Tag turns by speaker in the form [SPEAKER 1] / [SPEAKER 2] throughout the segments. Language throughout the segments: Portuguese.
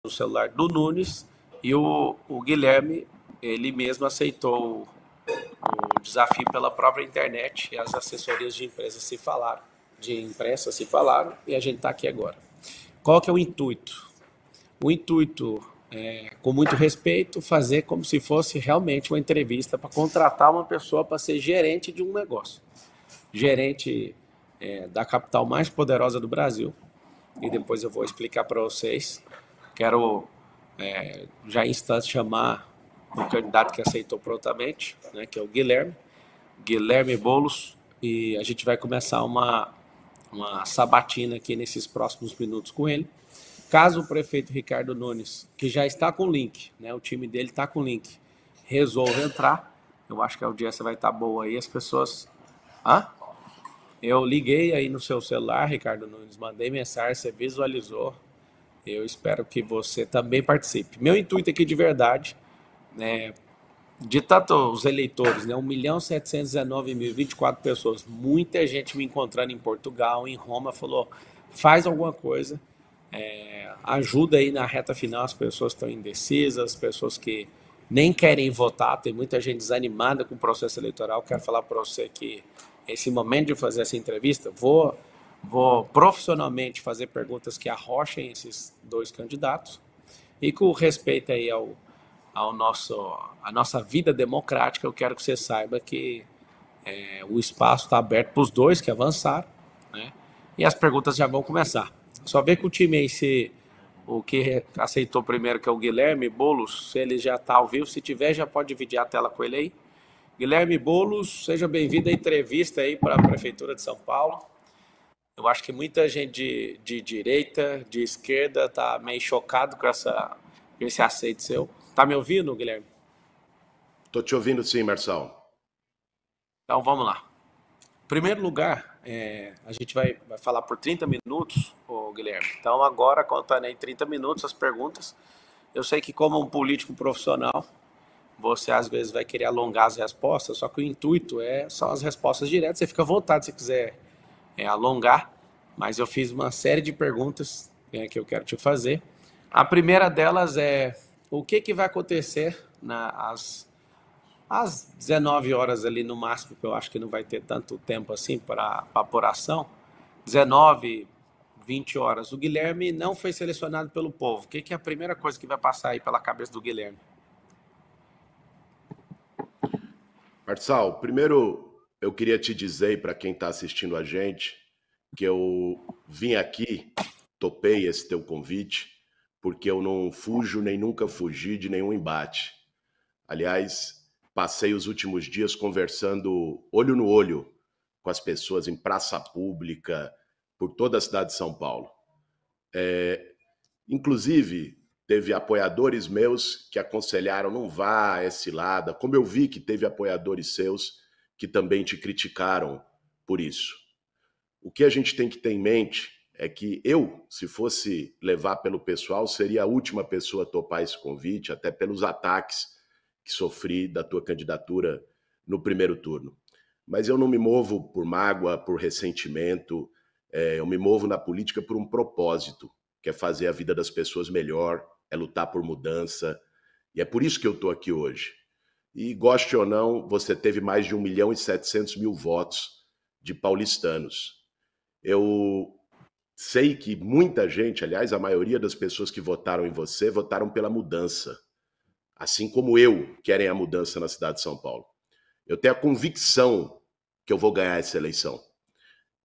[SPEAKER 1] no celular do Nunes e o Guilherme, ele mesmo aceitou o desafio pela própria internet e as assessorias de empresas se falaram, de imprensa se falaram e a gente está aqui agora. Qual que é o intuito? O intuito é, com muito respeito, fazer como se fosse realmente uma entrevista para contratar uma pessoa para ser gerente de um negócio. Gerente da capital mais poderosa do Brasil. E depois eu vou explicar para vocês. Quero já em instantes chamar o candidato que aceitou prontamente, né, que é o Guilherme Boulos, e a gente vai começar uma sabatina aqui nesses próximos minutos com ele. Caso o prefeito Ricardo Nunes, que já está com o link, né, o time dele está com o link, resolva entrar, eu acho que a audiência vai estar boa aí, as pessoas... Hã? Eu liguei aí no seu celular, Ricardo Nunes, mandei mensagem, você visualizou, eu espero que você também participe. Meu intuito aqui de verdade, né, de tanto os eleitores, né, 1.719.024 pessoas, muita gente me encontrando em Portugal, em Roma, falou, faz alguma coisa, ajuda aí na reta final, as pessoas estão indecisas, as pessoas que nem querem votar, tem muita gente desanimada com o processo eleitoral. Quero falar para você que esse momento de fazer essa entrevista, vou profissionalmente fazer perguntas que arrochem esses dois candidatos e com respeito aí ao a nossa vida democrática, eu quero que você saiba que o espaço está aberto para os dois que avançaram, né? E as perguntas já vão começar. Só ver com o time aí se o que aceitou primeiro, que é o Guilherme Boulos, se ele já está ao vivo. Se tiver, já pode dividir a tela com ele aí. Guilherme Boulos, seja bem-vindo à entrevista aí para a Prefeitura de São Paulo. Eu acho que muita gente de direita, de esquerda, está meio chocado com esse aceito seu. Tá me ouvindo, Guilherme?
[SPEAKER 2] Tô te ouvindo sim, Marçal.
[SPEAKER 1] Então vamos lá. Em primeiro lugar, a gente vai falar por 30 minutos, ô Guilherme. Então agora, contando aí 30 minutos as perguntas, eu sei que como um político profissional, você às vezes vai querer alongar as respostas, só que o intuito são as respostas diretas. Você fica à vontade se quiser alongar, mas eu fiz uma série de perguntas que eu quero te fazer. A primeira delas é o que vai acontecer às 19 horas ali no máximo, que eu acho que não vai ter tanto tempo assim para apuração. 19, 20 horas. O Guilherme não foi selecionado pelo povo. O que é a primeira coisa que vai passar aí pela cabeça do Guilherme?
[SPEAKER 2] Marçal, primeiro eu queria te dizer para quem está assistindo a gente que eu vim aqui, topei esse teu convite, porque eu não fujo nem nunca fugi de nenhum embate. Aliás, passei os últimos dias conversando olho no olho com as pessoas em praça pública, por toda a cidade de São Paulo. Inclusive, teve apoiadores meus que aconselharam não vá a esse lado, como eu vi que teve apoiadores seus que também te criticaram por isso. O que a gente tem que ter em mente é que eu, se fosse levar pelo pessoal, seria a última pessoa a topar esse convite, até pelos ataques que sofri da tua candidatura no primeiro turno. Mas eu não me movo por mágoa, por ressentimento, eu me movo na política por um propósito, que é fazer a vida das pessoas melhor, é lutar por mudança, e é por isso que eu estou aqui hoje. E goste ou não, você teve mais de 1.700.000 votos de paulistanos. Eu sei que muita gente, aliás, a maioria das pessoas que votaram em você, votaram pela mudança. Assim como eu, querem a mudança na cidade de São Paulo. Eu tenho a convicção que eu vou ganhar essa eleição.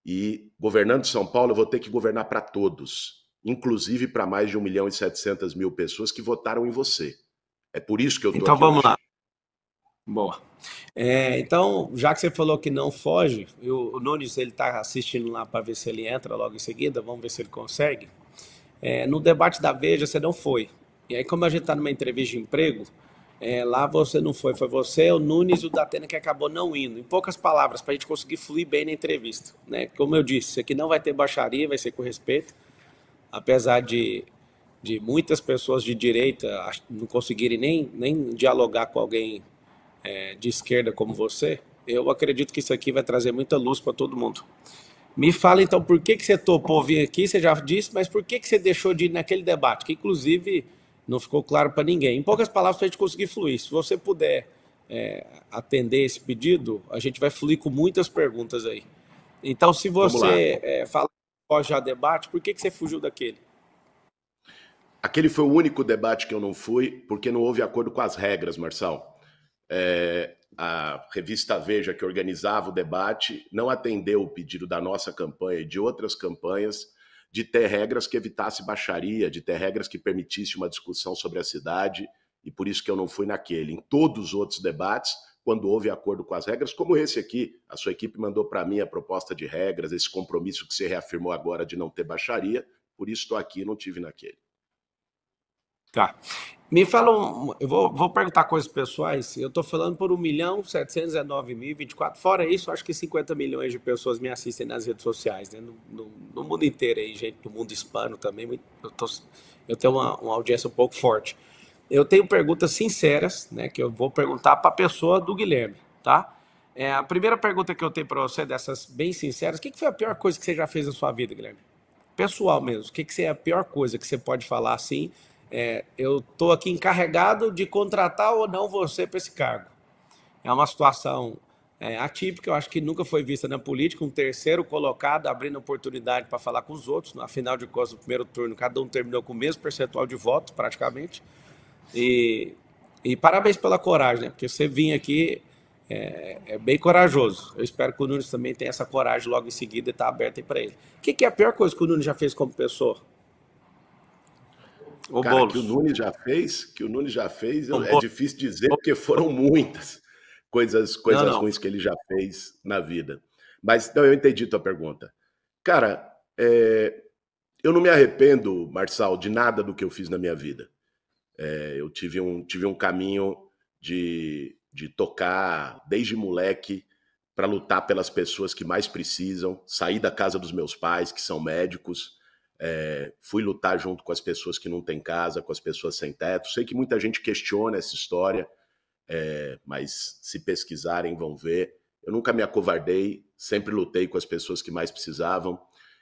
[SPEAKER 2] E governando São Paulo, eu vou ter que governar para todos, inclusive para mais de 1.700.000 pessoas que votaram em você. É por isso que eu estou
[SPEAKER 1] Então
[SPEAKER 2] aqui
[SPEAKER 1] vamos
[SPEAKER 2] hoje.
[SPEAKER 1] lá. Boa. Então, já que você falou que não foge, o Nunes ele está assistindo lá para ver se ele entra logo em seguida, vamos ver se ele consegue. No debate da Veja você não foi. E aí, como a gente está numa entrevista de emprego, lá você não foi. Foi você, o Nunes e o Datena que acabou não indo. Em poucas palavras, para a gente conseguir fluir bem na entrevista. Né? Como eu disse, isso aqui não vai ter baixaria, vai ser com respeito. Apesar de muitas pessoas de direita não conseguirem nem dialogar com alguém de esquerda como você, eu acredito que isso aqui vai trazer muita luz para todo mundo. Me fala então por que você topou vir aqui, você já disse, mas por que você deixou de ir naquele debate, que inclusive não ficou claro para ninguém. Em poucas palavras, para a gente conseguir fluir. Se você puder atender esse pedido, a gente vai fluir com muitas perguntas aí. Então, se
[SPEAKER 2] Vamos lá.
[SPEAKER 1] você fala após já debate, por que você fugiu daquele?
[SPEAKER 2] Aquele foi o único debate que eu não fui, porque não houve acordo com as regras, Marçal. A revista Veja, que organizava o debate, não atendeu o pedido da nossa campanha e de outras campanhas de ter regras que evitasse baixaria, de ter regras que permitisse uma discussão sobre a cidade, e por isso que eu não fui naquele. Em todos os outros debates, quando houve acordo com as regras, como esse aqui, a sua equipe mandou para mim a proposta de regras, esse compromisso que você reafirmou agora de não ter baixaria, por isso estou aqui e não tive naquele.
[SPEAKER 1] Tá. Me fala, eu vou perguntar coisas pessoais. Eu estou falando por 1.719.024. Fora isso, acho que 50 milhões de pessoas me assistem nas redes sociais, né? No mundo inteiro aí, gente do mundo hispano também. Eu tenho uma audiência um pouco forte. Eu tenho perguntas sinceras, né? Que eu vou perguntar para a pessoa do Guilherme, tá? A primeira pergunta que eu tenho para você, dessas bem sinceras, o que foi a pior coisa que você já fez na sua vida, Guilherme? Pessoal mesmo, o que é a pior coisa que você pode falar assim? Eu estou aqui encarregado de contratar ou não você para esse cargo. É uma situação atípica, eu acho que nunca foi vista na política, um terceiro colocado abrindo oportunidade para falar com os outros. Afinal de contas, no primeiro turno, cada um terminou com o mesmo percentual de voto, praticamente. E parabéns pela coragem, né? Porque você vir aqui é bem corajoso. Eu espero que o Nunes também tenha essa coragem logo em seguida e está aberto aí para ele. O que é a pior coisa que o Nunes já fez como pessoa? O
[SPEAKER 2] Cara,
[SPEAKER 1] Boulos.
[SPEAKER 2] que o Nunes já fez,
[SPEAKER 1] O
[SPEAKER 2] é
[SPEAKER 1] Boulos.
[SPEAKER 2] difícil dizer, porque foram muitas
[SPEAKER 1] Não,
[SPEAKER 2] coisas
[SPEAKER 1] não.
[SPEAKER 2] ruins que ele já fez na vida. Mas, não, eu entendi tua pergunta. Cara, eu não me arrependo, Marçal, de nada do que eu fiz na minha vida. Eu tive um caminho de tocar desde moleque para lutar pelas pessoas que mais precisam, sair da casa dos meus pais, que são médicos, fui lutar junto com as pessoas que não têm casa, com as pessoas sem teto. Sei que muita gente questiona essa história, mas se pesquisarem vão ver. Eu nunca me acovardei, sempre lutei com as pessoas que mais precisavam.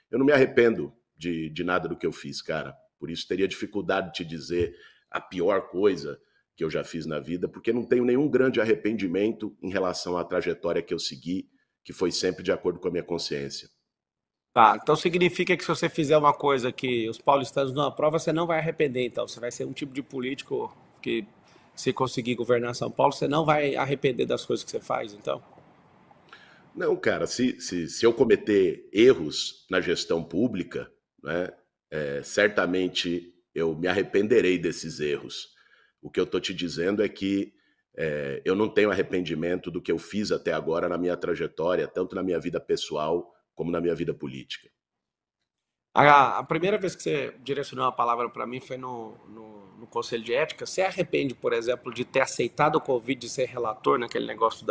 [SPEAKER 2] Eu não me arrependo de nada do que eu fiz, cara. Por isso teria dificuldade de te dizer a pior coisa que eu já fiz na vida, porque não tenho nenhum grande arrependimento em relação à trajetória que eu segui, que foi sempre de acordo com a minha consciência.
[SPEAKER 1] Tá, então significa que se você fizer uma coisa que os paulistanos não aprovam, você não vai arrepender, então. Você vai ser um tipo de político que, se conseguir governar São Paulo, você não vai arrepender das coisas que você faz, então.
[SPEAKER 2] Não, cara, se eu cometer erros na gestão pública, né, certamente eu me arrependerei desses erros. O que eu estou te dizendo é que eu não tenho arrependimento do que eu fiz até agora na minha trajetória, tanto na minha vida pessoal como na minha vida política.
[SPEAKER 1] A primeira vez que você direcionou a palavra para mim foi no Conselho de Ética. Você arrepende, por exemplo, de ter aceitado o convite de ser relator naquele negócio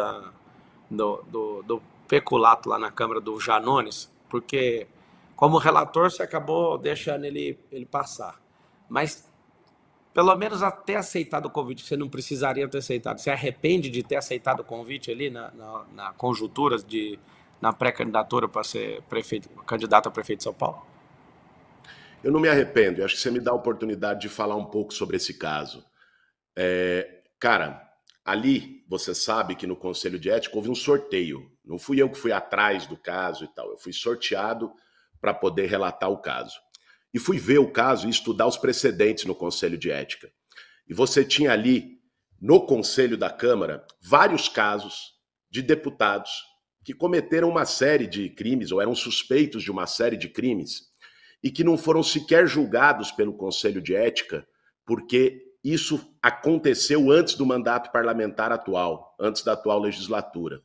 [SPEAKER 1] do peculato lá na Câmara do Janones? Porque, como relator, você acabou deixando ele passar. Mas, pelo menos até aceitado o convite, você não precisaria ter aceitado. Você arrepende de ter aceitado o convite ali na conjuntura, na pré-candidatura para ser prefeito, candidato a prefeito de São Paulo?
[SPEAKER 2] Eu não me arrependo, eu acho que você me dá a oportunidade de falar um pouco sobre esse caso. Cara, ali você sabe que no Conselho de Ética houve um sorteio. Não fui eu que fui atrás do caso e tal. Eu fui sorteado para poder relatar o caso. E fui ver o caso e estudar os precedentes no Conselho de Ética. E você tinha ali, no Conselho da Câmara, vários casos de deputados que cometeram uma série de crimes, ou eram suspeitos de uma série de crimes, e que não foram sequer julgados pelo Conselho de Ética, porque isso aconteceu antes do mandato parlamentar atual, antes da atual legislatura.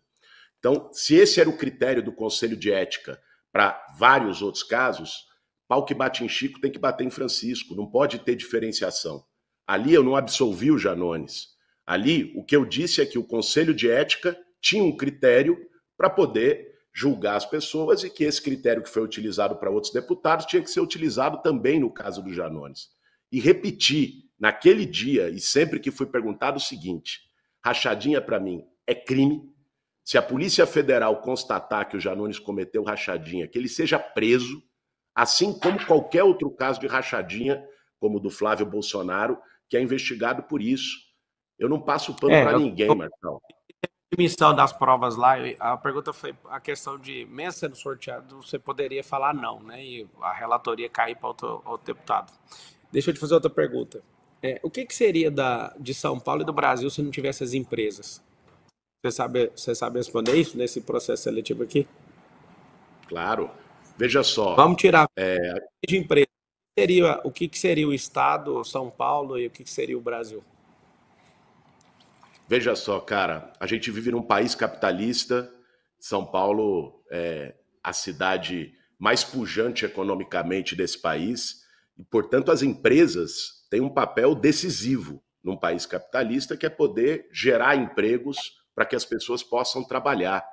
[SPEAKER 2] Então, se esse era o critério do Conselho de Ética para vários outros casos, pau que bate em Chico tem que bater em Francisco, não pode ter diferenciação. Ali eu não absolvi o Janones. Ali o que eu disse é que o Conselho de Ética tinha um critério para poder julgar as pessoas e que esse critério que foi utilizado para outros deputados tinha que ser utilizado também no caso do Janones. E repeti naquele dia e sempre que fui perguntado o seguinte: rachadinha para mim é crime. Se a Polícia Federal constatar que o Janones cometeu rachadinha, que ele seja preso, assim como qualquer outro caso de rachadinha, como o do Flávio Bolsonaro, que é investigado por isso. Eu não passo pano para ninguém, Marcão.
[SPEAKER 1] Emissão das provas lá, a pergunta foi a questão de, mesmo sendo sorteado, você poderia falar não, né? E a relatoria cair para outro deputado. Deixa eu te fazer outra pergunta. O que seria de São Paulo e do Brasil se não tivesse as empresas? Você sabe responder isso nesse processo seletivo aqui?
[SPEAKER 2] Claro. Veja só.
[SPEAKER 1] Vamos tirar de empresa. O que seria o Estado, São Paulo, e o que seria o Brasil?
[SPEAKER 2] Veja só, cara, a gente vive num país capitalista. São Paulo é a cidade mais pujante economicamente desse país e, portanto, as empresas têm um papel decisivo num país capitalista, que é poder gerar empregos para que as pessoas possam trabalhar.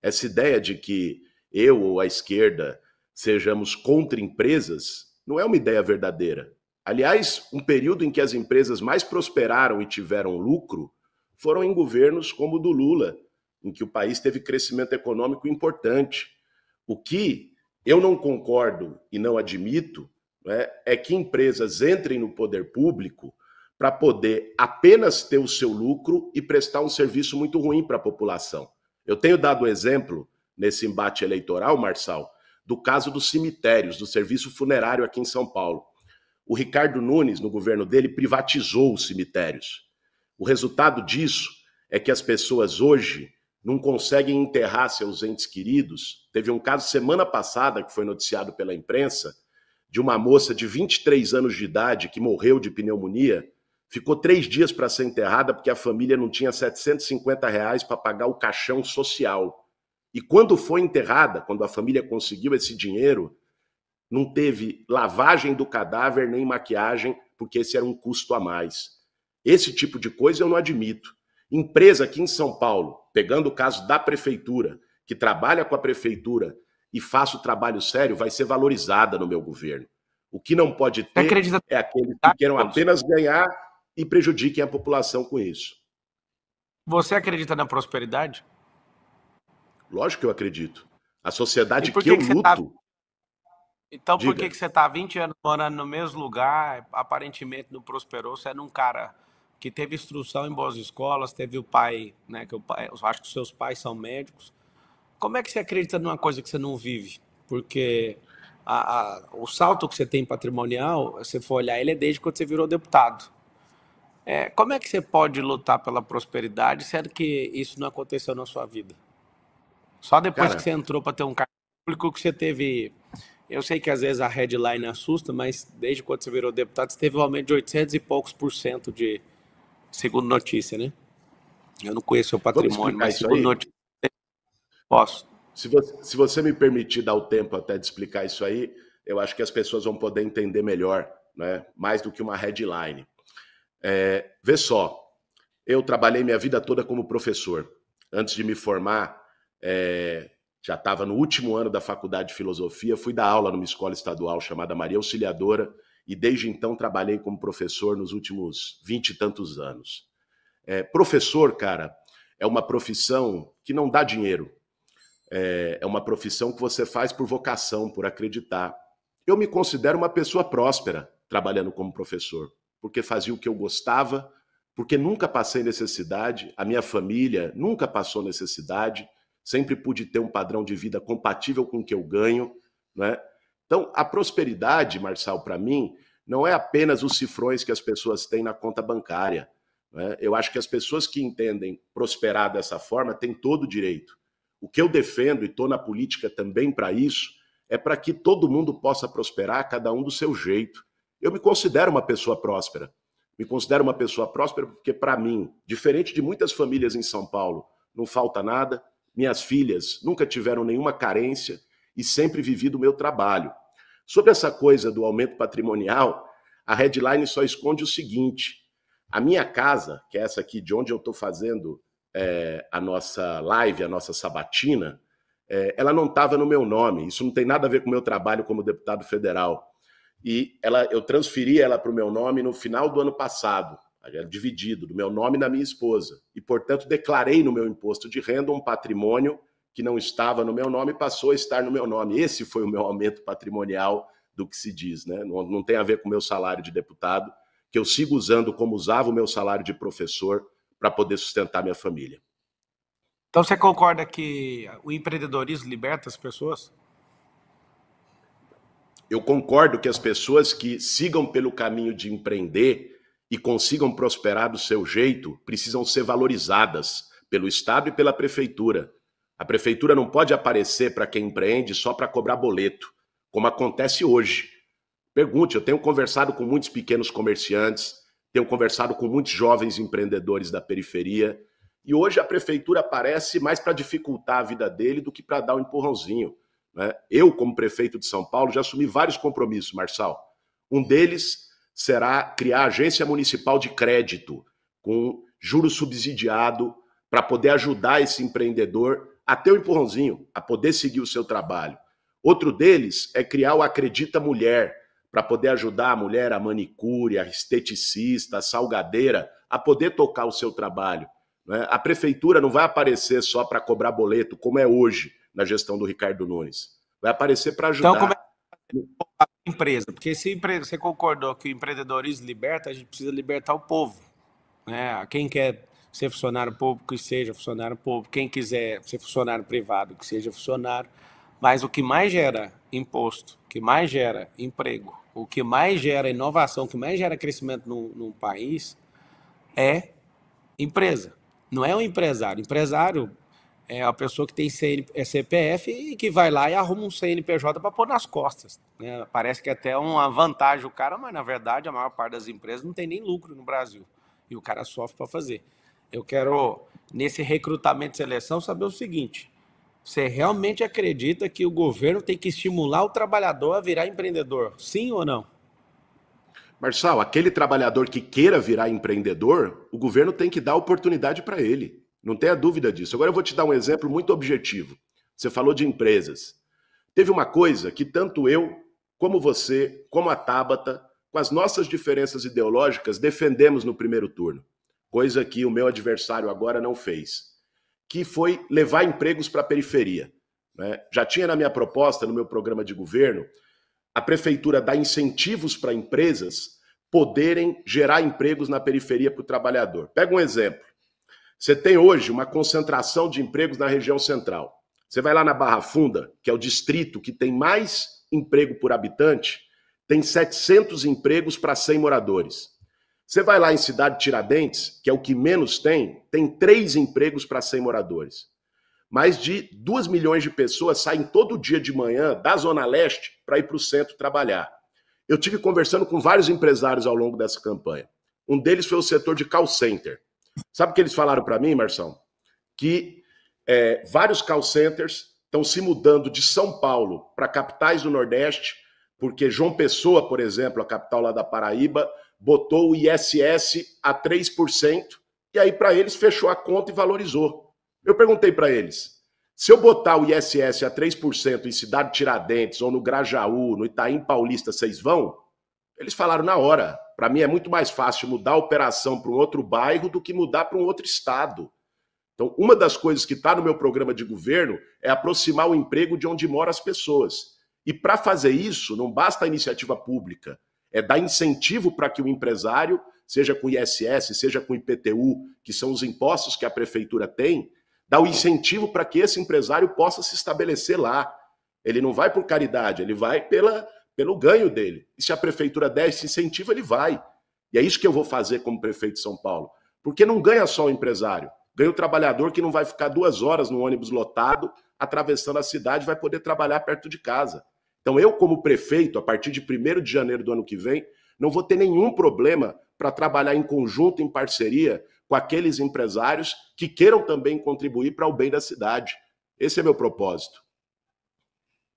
[SPEAKER 2] Essa ideia de que eu ou a esquerda sejamos contra empresas não é uma ideia verdadeira. Aliás, um período em que as empresas mais prosperaram e tiveram lucro foram em governos como o do Lula, em que o país teve crescimento econômico importante. O que eu não concordo e não admito, né, é que empresas entrem no poder público para poder apenas ter o seu lucro e prestar um serviço muito ruim para a população. Eu tenho dado o exemplo, nesse embate eleitoral, Marçal, do caso dos cemitérios, do serviço funerário aqui em São Paulo. O Ricardo Nunes, no governo dele, privatizou os cemitérios. O resultado disso é que as pessoas hoje não conseguem enterrar seus entes queridos. Teve um caso semana passada, que foi noticiado pela imprensa, de uma moça de 23 anos de idade que morreu de pneumonia, ficou 3 dias para ser enterrada porque a família não tinha R$ 750 para pagar o caixão social. E quando foi enterrada, quando a família conseguiu esse dinheiro, não teve lavagem do cadáver nem maquiagem, porque esse era um custo a mais. Esse tipo de coisa eu não admito. Empresa aqui em São Paulo, pegando o caso da prefeitura, que trabalha com a prefeitura e faça o trabalho sério, vai ser valorizada no meu governo. O que não pode ter é aqueles que queiram apenas ganhar e prejudiquem a população com isso.
[SPEAKER 1] Você acredita na prosperidade?
[SPEAKER 2] Lógico que eu acredito. A sociedade que eu luto...
[SPEAKER 1] Então por que você está há 20 anos morando no mesmo lugar, aparentemente não prosperou? Você é um cara que teve instrução em boas escolas, teve o pai, né? Eu acho que os seus pais são médicos. Como é que você acredita numa coisa que você não vive? Porque o salto que você tem patrimonial, se você for olhar, ele é desde quando você virou deputado. Como é que você pode lutar pela prosperidade, sendo que isso não aconteceu na sua vida? Só depois que você entrou para ter um cargo público que você teve... Eu sei que às vezes a headline assusta, mas desde quando você virou deputado, você teve um aumento de 800 e poucos % de... Segundo notícia, né? Eu não conheço o patrimônio, mas segundo notícia... Posso.
[SPEAKER 2] Se você me permitir dar o tempo até de explicar isso aí, eu acho que as pessoas vão poder entender melhor, né? Mais do que uma headline. Vê só, eu trabalhei minha vida toda como professor. Antes de me formar, já estava no último ano da faculdade de filosofia, fui dar aula numa escola estadual chamada Maria Auxiliadora e desde então trabalhei como professor nos últimos 20 e tantos anos. Professor, cara, é uma profissão que não dá dinheiro. É uma profissão que você faz por vocação, por acreditar. Eu me considero uma pessoa próspera trabalhando como professor, porque fazia o que eu gostava, porque nunca passei necessidade, a minha família nunca passou necessidade, sempre pude ter um padrão de vida compatível com o que eu ganho, né? Então, a prosperidade, Marçal, para mim, não é apenas os cifrões que as pessoas têm na conta bancária, né? Eu acho que as pessoas que entendem prosperar dessa forma têm todo o direito. O que eu defendo, e estou na política também para isso, é para que todo mundo possa prosperar, cada um do seu jeito. Eu me considero uma pessoa próspera. Me considero uma pessoa próspera porque, para mim, diferente de muitas famílias em São Paulo, não falta nada. Minhas filhas nunca tiveram nenhuma carência e sempre vivi do meu trabalho. Sobre essa coisa do aumento patrimonial, a headline só esconde o seguinte: a minha casa, que é essa aqui de onde eu estou fazendo a nossa live, a nossa sabatina, ela não estava no meu nome. Isso não tem nada a ver com o meu trabalho como deputado federal. E eu transferi ela para o meu nome no final do ano passado. é dividido, do meu nome e da minha esposa. E, portanto, declarei no meu imposto de renda um patrimônio que não estava no meu nome e passou a estar no meu nome. Esse foi o meu aumento patrimonial do que se diz, né? Não tem a ver com o meu salário de deputado, que eu sigo usando como usava o meu salário de professor para poder sustentar minha família.
[SPEAKER 1] Então você concorda que o empreendedorismo liberta as pessoas?
[SPEAKER 2] Eu concordo que as pessoas que sigam pelo caminho de empreender e consigam prosperar do seu jeito precisam ser valorizadas pelo Estado e pela prefeitura. A prefeitura não pode aparecer para quem empreende só para cobrar boleto, como acontece hoje. Pergunte, eu tenho conversado com muitos pequenos comerciantes, tenho conversado com muitos jovens empreendedores da periferia, e hoje a prefeitura aparece mais para dificultar a vida dele do que para dar um empurrãozinho. Né? Eu, como prefeito de São Paulo, já assumi vários compromissos, Marçal. Um deles será criar a agência municipal de crédito, com juro subsidiado, para poder ajudar esse empreendedor a ter um empurrãozinho, a poder seguir o seu trabalho. Outro deles é criar o Acredita Mulher, para poder ajudar a mulher, a manicure, a esteticista, a salgadeira, a poder tocar o seu trabalho. Né? A prefeitura não vai aparecer só para cobrar boleto, como é hoje na gestão do Ricardo Nunes. Vai aparecer para
[SPEAKER 1] Então,
[SPEAKER 2] ajudar.
[SPEAKER 1] como é a empresa? Porque se você concordou que o empreendedorismo liberta, a gente precisa libertar o povo. Né? Quem quer ser funcionário público, que seja funcionário público. Quem quiser ser funcionário privado, que seja funcionário. Mas o que mais gera imposto, o que mais gera emprego, o que mais gera inovação, o que mais gera crescimento num país é empresa. Não é um empresário. Empresário é a pessoa que tem CPF e que vai lá e arruma um CNPJ para pôr nas costas. Né? Parece que é até uma vantagem o cara, mas na verdade a maior parte das empresas não tem nem lucro no Brasil. E o cara sofre para fazer. Eu quero, nesse recrutamento e seleção, saber o seguinte: você realmente acredita que o governo tem que estimular o trabalhador a virar empreendedor? Sim ou não?
[SPEAKER 2] Marçal, aquele trabalhador que queira virar empreendedor, o governo tem que dar oportunidade para ele. Não tenha dúvida disso. Agora eu vou te dar um exemplo muito objetivo. Você falou de empresas. Teve uma coisa que tanto eu, como você, como a Tabata, com as nossas diferenças ideológicas, defendemos no primeiro turno. Coisa que o meu adversário agora não fez. Que foi levar empregos para a periferia. Né? Já tinha na minha proposta, no meu programa de governo, a prefeitura dar incentivos para empresas poderem gerar empregos na periferia para o trabalhador. Pega um exemplo. Você tem hoje uma concentração de empregos na região central. Você vai lá na Barra Funda, que é o distrito que tem mais emprego por habitante, tem 700 empregos para 100 moradores. Você vai lá em Cidade Tiradentes, que é o que menos tem 3 empregos para 100 moradores. Mais de 2 milhões de pessoas saem todo dia de manhã da Zona Leste para ir para o centro trabalhar. Eu tive conversando com vários empresários ao longo dessa campanha. Um deles foi o setor de call center. Sabe o que eles falaram para mim, Marção? Que vários call centers estão se mudando de São Paulo para capitais do Nordeste, porque João Pessoa, por exemplo, a capital lá da Paraíba, botou o ISS a 3%, e aí para eles fechou a conta e valorizou. Eu perguntei para eles, se eu botar o ISS a 3% em Cidade Tiradentes, ou no Grajaú, no Itaim Paulista, vocês vão? Eles falaram na hora. Para mim é muito mais fácil mudar a operação para um outro bairro do que mudar para um outro estado. Então, uma das coisas que está no meu programa de governo é aproximar o emprego de onde moram as pessoas. E para fazer isso, não basta a iniciativa pública, é dar incentivo para que o empresário, seja com ISS, seja com IPTU, que são os impostos que a prefeitura tem, dá o incentivo para que esse empresário possa se estabelecer lá. Ele não vai por caridade, ele vai pelo ganho dele. E se a prefeitura der esse incentivo, ele vai. E é isso que eu vou fazer como prefeito de São Paulo. Porque não ganha só o empresário, ganha o trabalhador que não vai ficar 2 horas no ônibus lotado, atravessando a cidade, vai poder trabalhar perto de casa. Então eu, como prefeito, a partir de 1º de janeiro do ano que vem, não vou ter nenhum problema para trabalhar em conjunto, em parceria, com aqueles empresários que queiram também contribuir para o bem da cidade. Esse é meu propósito.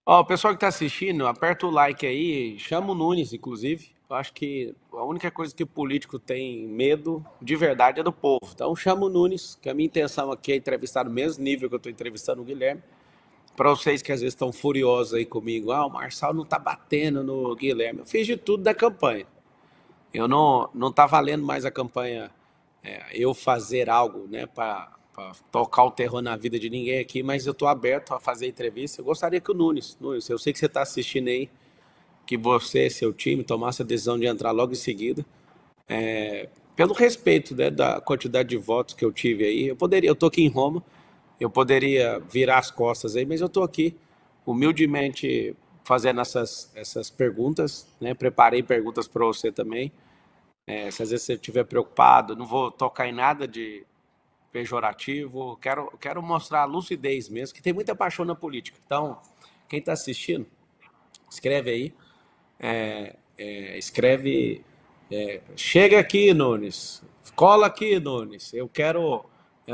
[SPEAKER 1] Ó, o pessoal que está assistindo, aperta o like aí, chama o Nunes, inclusive. Eu acho que a única coisa que o político tem medo de verdade é do povo. Então chama o Nunes, que a minha intenção aqui é entrevistar no mesmo nível que eu estou entrevistando o Guilherme. Para vocês que às vezes estão furiosos aí comigo, o Marçal não está batendo no Guilherme. Eu fiz de tudo da campanha. Eu não tá valendo mais a campanha, eu fazer algo, né, para tocar o terror na vida de ninguém aqui, mas eu tô aberto a fazer entrevista. Eu gostaria que o Nunes, eu sei que você está assistindo aí, que você e seu time tomasse a decisão de entrar logo em seguida, pelo respeito, né, da quantidade de votos que eu tive aí. Eu tô aqui em Roma, eu poderia virar as costas aí, mas eu tô aqui humildemente fazendo essas perguntas, né? Preparei perguntas para você também. Se às vezes você estiver preocupado, não vou tocar em nada de pejorativo, quero mostrar a lucidez mesmo, que tem muita paixão na política. Então, quem está assistindo, escreve aí, escreve, chega aqui, Nunes, cola aqui, Nunes. Eu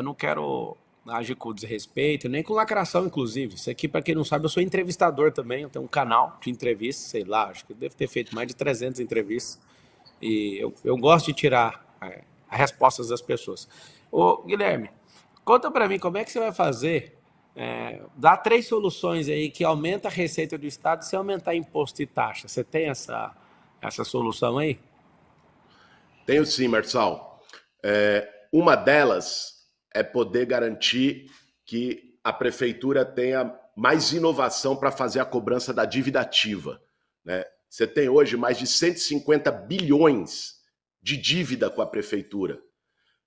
[SPEAKER 1] não quero agir com desrespeito, nem com lacração, inclusive. Isso aqui, para quem não sabe, eu sou entrevistador também, eu tenho um canal de entrevistas, sei lá, acho que eu devo ter feito mais de 300 entrevistas. E eu gosto de tirar as respostas das pessoas. Ô, Guilherme, conta para mim como é que você vai fazer. Dá 3 soluções aí que aumenta a receita do Estado sem aumentar imposto e taxa. Você tem essa solução aí?
[SPEAKER 2] Tenho sim, Marçal. Uma delas é poder garantir que a prefeitura tenha mais inovação para fazer a cobrança da dívida ativa, né? Você tem hoje mais de 150 bilhões de dívida com a prefeitura.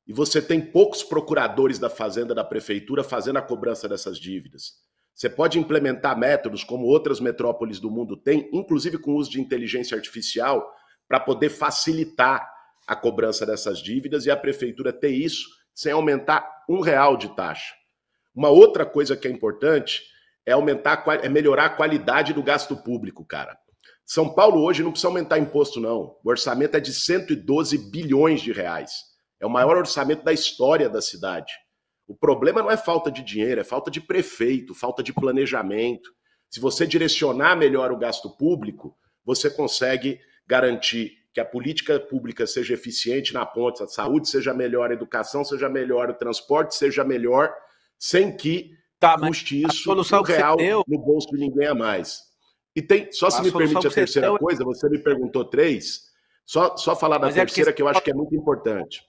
[SPEAKER 2] E você tem poucos procuradores da Fazenda da prefeitura fazendo a cobrança dessas dívidas. Você pode implementar métodos como outras metrópoles do mundo têm, inclusive com o uso de inteligência artificial, para poder facilitar a cobrança dessas dívidas e a prefeitura ter isso sem aumentar R$ 1 de taxa. Uma outra coisa que é importante é melhorar a qualidade do gasto público, cara. São Paulo hoje não precisa aumentar imposto, não. O orçamento é de 112 bilhões de reais. É o maior orçamento da história da cidade. O problema não é falta de dinheiro, é falta de prefeito, falta de planejamento. Se você direcionar melhor o gasto público, você consegue garantir que a política pública seja eficiente na ponta, a saúde seja melhor, a educação seja melhor, o transporte seja melhor, sem que
[SPEAKER 1] Tá, mas
[SPEAKER 2] custe
[SPEAKER 1] a
[SPEAKER 2] isso
[SPEAKER 1] solução que você
[SPEAKER 2] R$ 1
[SPEAKER 1] deu,
[SPEAKER 2] no bolso de ninguém a mais. E tem, só se
[SPEAKER 1] a
[SPEAKER 2] me
[SPEAKER 1] solução
[SPEAKER 2] permite
[SPEAKER 1] que
[SPEAKER 2] a
[SPEAKER 1] você
[SPEAKER 2] terceira
[SPEAKER 1] deu,
[SPEAKER 2] coisa, você me perguntou 3, só falar da
[SPEAKER 1] mas é porque você
[SPEAKER 2] terceira que eu acho
[SPEAKER 1] fala
[SPEAKER 2] que é muito importante.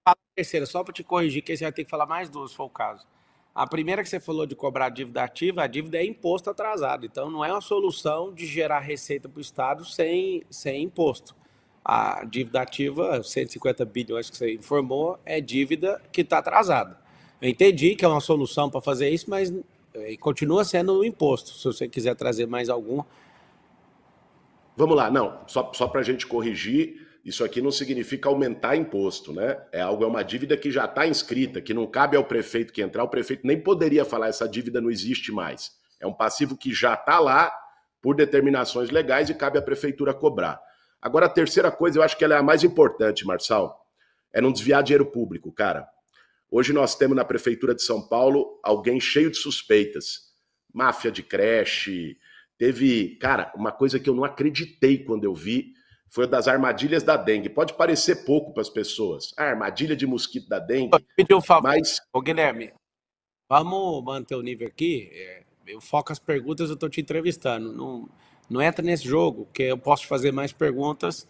[SPEAKER 1] a terceira, só para te corrigir, que você vai ter que falar mais 2, se for o caso. A primeira que você falou de cobrar dívida ativa, a dívida é imposto atrasado. Então, não é uma solução de gerar receita para o Estado sem imposto. A dívida ativa, 150 bilhões que você informou, é dívida que está atrasada. Eu entendi que é uma solução para fazer isso, mas continua sendo o imposto. Se você quiser trazer mais algum.
[SPEAKER 2] Vamos lá, não, só para a gente corrigir, isso aqui não significa aumentar imposto, né? É uma dívida que já está inscrita, que não cabe ao prefeito que entrar, o prefeito nem poderia falar essa dívida não existe mais. É um passivo que já está lá por determinações legais e cabe à prefeitura cobrar. Agora, a terceira coisa, eu acho que ela é a mais importante, Marçal, é não desviar dinheiro público, cara. Hoje nós temos na prefeitura de São Paulo alguém cheio de suspeitas. Máfia de creche. Teve, cara, uma coisa que eu não acreditei quando eu vi foi a das armadilhas da dengue. Pode parecer pouco para as pessoas. A armadilha de mosquito da dengue,
[SPEAKER 1] Pedir um favor,
[SPEAKER 2] mas,
[SPEAKER 1] ô Guilherme, vamos manter o nível aqui. Eu foco as perguntas, eu estou te entrevistando. Não entra nesse jogo, que eu posso te fazer mais perguntas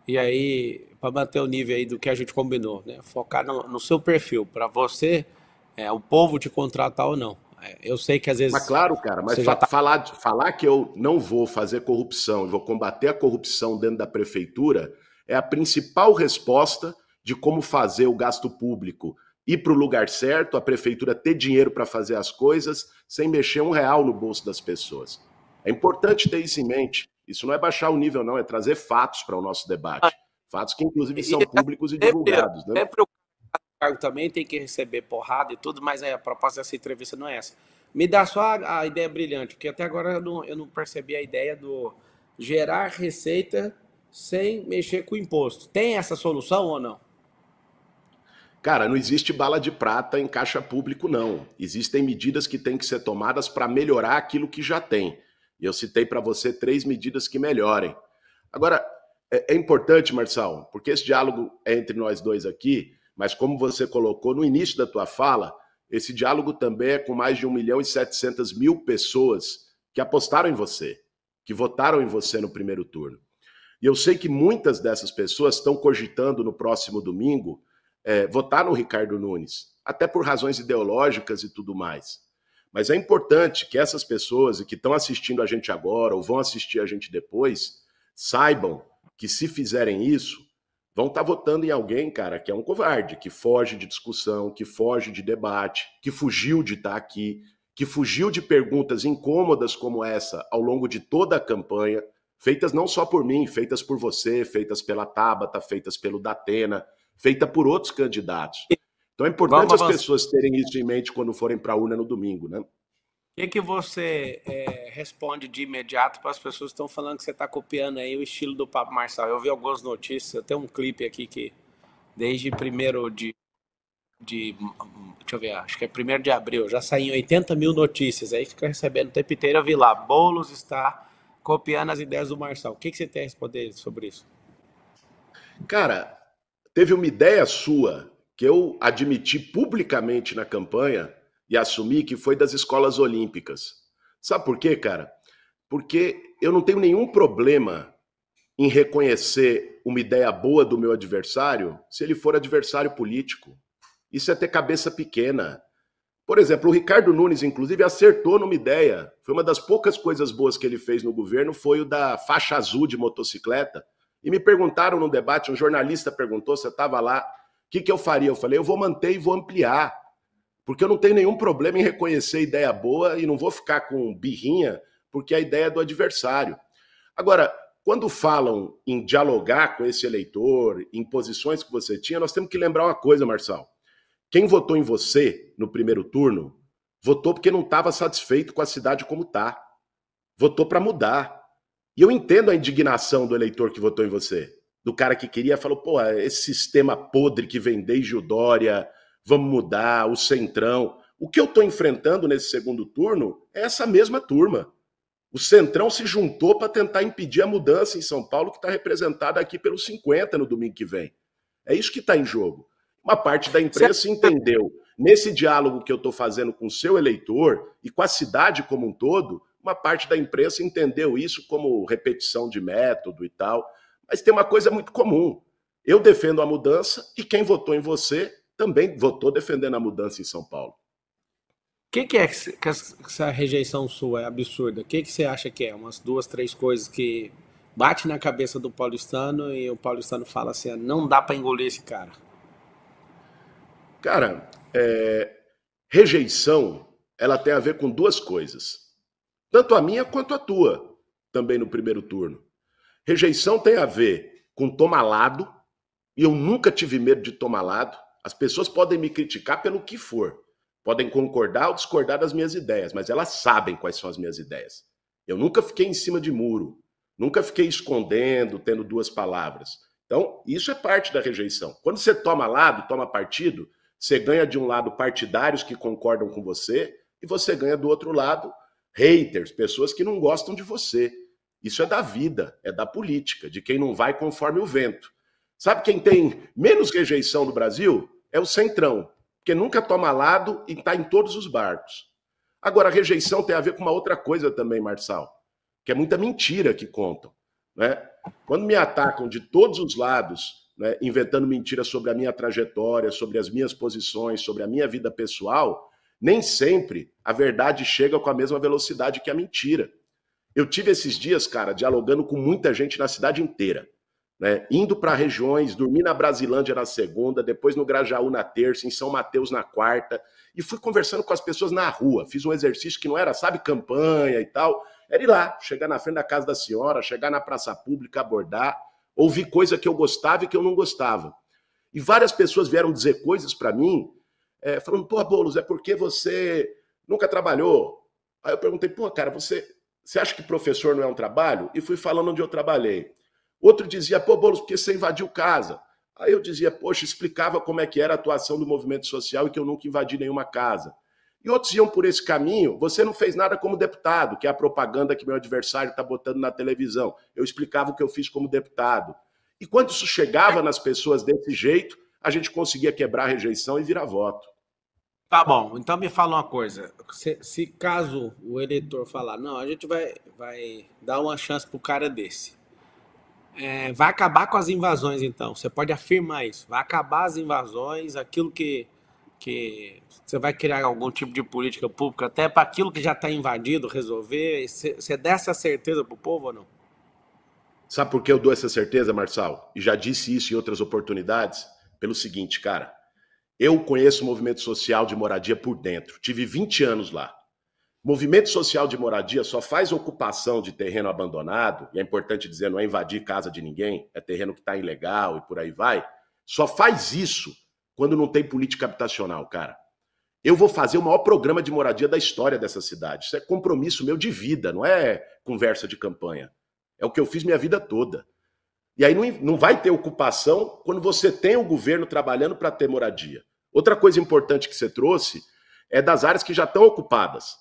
[SPEAKER 1] e aí, para manter o nível aí do que a gente combinou, né? Focar no seu perfil, para você, o povo te contratar ou não. Eu sei que às
[SPEAKER 2] mas
[SPEAKER 1] vezes
[SPEAKER 2] claro, cara, mas
[SPEAKER 1] você já está.
[SPEAKER 2] falar que eu não vou fazer corrupção e vou combater a corrupção dentro da prefeitura é a principal resposta de como fazer o gasto público ir para o lugar certo, a prefeitura ter dinheiro para fazer as coisas sem mexer R$ 1 no bolso das pessoas. É importante ter isso em mente. Isso não é baixar o nível, não, é trazer fatos para o nosso debate. Fatos que, inclusive,
[SPEAKER 1] E
[SPEAKER 2] são públicos e
[SPEAKER 1] sempre,
[SPEAKER 2] divulgados, né?
[SPEAKER 1] sempre o cargo também tem que receber porrada e tudo, mas a proposta dessa entrevista não é essa. Me dá só a ideia brilhante, porque até agora eu não percebi a ideia do gerar receita sem mexer com o imposto. Tem essa solução ou não?
[SPEAKER 2] Cara, não existe bala de prata em caixa público, não. Existem medidas que têm que ser tomadas para melhorar aquilo que já tem. E eu citei para você 3 medidas que melhorem. Agora, é importante, Marçal, porque esse diálogo é entre nós dois aqui, mas como você colocou no início da tua fala, esse diálogo também é com mais de 1.700.000 pessoas que apostaram em você, que votaram em você no primeiro turno. E eu sei que muitas dessas pessoas estão cogitando no próximo domingo votar no Ricardo Nunes, até por razões ideológicas e tudo mais. Mas é importante que essas pessoas que estão assistindo a gente agora ou vão assistir a gente depois saibam que se fizerem isso, vão estar votando em alguém, cara, que é um covarde, que foge de discussão, que foge de debate, que fugiu de estar aqui, que fugiu de perguntas incômodas como essa ao longo de toda a campanha, feitas não só por mim, feitas por você, feitas pela Tabata, feitas pelo Datena, feita por outros candidatos. Então é importante as pessoas terem isso em mente quando forem para a urna no domingo, né?
[SPEAKER 1] O que você responde de imediato para as pessoas que estão falando que você está copiando aí o estilo do Pablo Marçal? Eu vi algumas notícias, eu tenho um clipe aqui que desde primeiro deixa eu ver, acho que é 1º de abril, já saíram 80 mil notícias, aí fica recebendo o tempo inteiro, eu vi lá, Boulos está copiando as ideias do Marçal. O que você tem a responder sobre isso?
[SPEAKER 2] Cara, teve uma ideia sua que eu admiti publicamente na campanha e assumi que foi das escolas olímpicas. Sabe por quê, cara? Porque eu não tenho nenhum problema em reconhecer uma ideia boa do meu adversário se ele for adversário político. Isso é ter cabeça pequena. Por exemplo, o Ricardo Nunes, inclusive, acertou numa ideia. Foi uma das poucas coisas boas que ele fez no governo, foi o da faixa azul de motocicleta. E me perguntaram no debate, um jornalista perguntou, você estava lá, o que eu faria? Eu falei, eu vou manter e vou ampliar. Porque eu não tenho nenhum problema em reconhecer ideia boa e não vou ficar com birrinha, porque é a ideia é do adversário. Agora, quando falam em dialogar com esse eleitor, em posições que você tinha, nós temos que lembrar uma coisa, Marçal. Quem votou em você no primeiro turno, votou porque não estava satisfeito com a cidade como está. Votou para mudar. E eu entendo a indignação do eleitor que votou em você. Do cara que queria, falou, pô, esse sistema podre que vem desde o Dória, vamos mudar, o Centrão. O que eu estou enfrentando nesse segundo turno é essa mesma turma. O Centrão se juntou para tentar impedir a mudança em São Paulo, que está representada aqui pelos 50 no domingo que vem. É isso que está em jogo. Uma parte da imprensa entendeu, nesse diálogo que eu estou fazendo com o seu eleitor e com a cidade como um todo, uma parte da imprensa entendeu isso como repetição de método e tal. Mas tem uma coisa muito comum. Eu defendo a mudança e quem votou em você também votou defendendo a mudança em São Paulo.
[SPEAKER 1] O que é que essa rejeição sua é absurda? O que você acha que é? Umas 2, 3 coisas que bate na cabeça do paulistano e o paulistano fala assim, não dá para engolir esse cara.
[SPEAKER 2] Cara, rejeição, ela tem a ver com duas coisas. Tanto a minha quanto a tua, também no primeiro turno. Rejeição tem a ver com tomar lado, e eu nunca tive medo de tomar lado. As pessoas podem me criticar pelo que for. Podem concordar ou discordar das minhas ideias, mas elas sabem quais são as minhas ideias. Eu nunca fiquei em cima de muro, nunca fiquei escondendo, tendo duas palavras. Então, isso é parte da rejeição. Quando você toma lado, toma partido, você ganha de um lado partidários que concordam com você e você ganha do outro lado haters, pessoas que não gostam de você. Isso é da vida, é da política, de quem não vai conforme o vento. Sabe quem tem menos rejeição no Brasil? É o Centrão, porque nunca toma lado e está em todos os barcos. Agora, a rejeição tem a ver com uma outra coisa também, Marçal, que é muita mentira que contam. Né? Quando me atacam de todos os lados, né, inventando mentiras sobre a minha trajetória, sobre as minhas posições, sobre a minha vida pessoal, nem sempre a verdade chega com a mesma velocidade que a mentira. Eu tive esses dias, cara, dialogando com muita gente na cidade inteira. Né? Indo para regiões, dormi na Brasilândia na segunda, depois no Grajaú na terça, em São Mateus na quarta, e fui conversando com as pessoas na rua. Fiz um exercício que não era, sabe, campanha e tal. Era ir lá, chegar na frente da casa da senhora, chegar na praça pública, abordar, ouvir coisa que eu gostava e que eu não gostava. E várias pessoas vieram dizer coisas para mim, falando, pô, Boulos, é porque você nunca trabalhou. Aí eu perguntei, pô, cara, você acha que professor não é um trabalho? E fui falando onde eu trabalhei. Outro dizia, pô, Boulos, porque você invadiu casa. Aí eu dizia, poxa, explicava como é que era a atuação do movimento social e que eu nunca invadi nenhuma casa. E outros iam por esse caminho, você não fez nada como deputado, que é a propaganda que meu adversário está botando na televisão. Eu explicava o que eu fiz como deputado. E quando isso chegava nas pessoas desse jeito, a gente conseguia quebrar a rejeição e virar voto.
[SPEAKER 1] Tá bom, então me fala uma coisa. Se caso o eleitor falar, não, a gente vai dar uma chance pro cara desse. Vai acabar com as invasões, então. Você pode afirmar isso. Vai acabar as invasões, aquilo que você vai criar algum tipo de política pública até para aquilo que já está invadido resolver. Você dá essa certeza para o povo ou não?
[SPEAKER 2] Sabe por que eu dou essa certeza, Marçal? E já disse isso em outras oportunidades? Pelo seguinte, cara. Eu conheço o movimento social de moradia por dentro. Tive 20 anos lá. Movimento social de moradia só faz ocupação de terreno abandonado, e é importante dizer, não é invadir casa de ninguém, é terreno que está ilegal e por aí vai. Só faz isso quando não tem política habitacional, cara. Eu vou fazer o maior programa de moradia da história dessa cidade. Isso é compromisso meu de vida, não é conversa de campanha. É o que eu fiz minha vida toda. E aí não vai ter ocupação quando você tem o governo trabalhando para ter moradia. Outra coisa importante que você trouxe é das áreas que já estão ocupadas.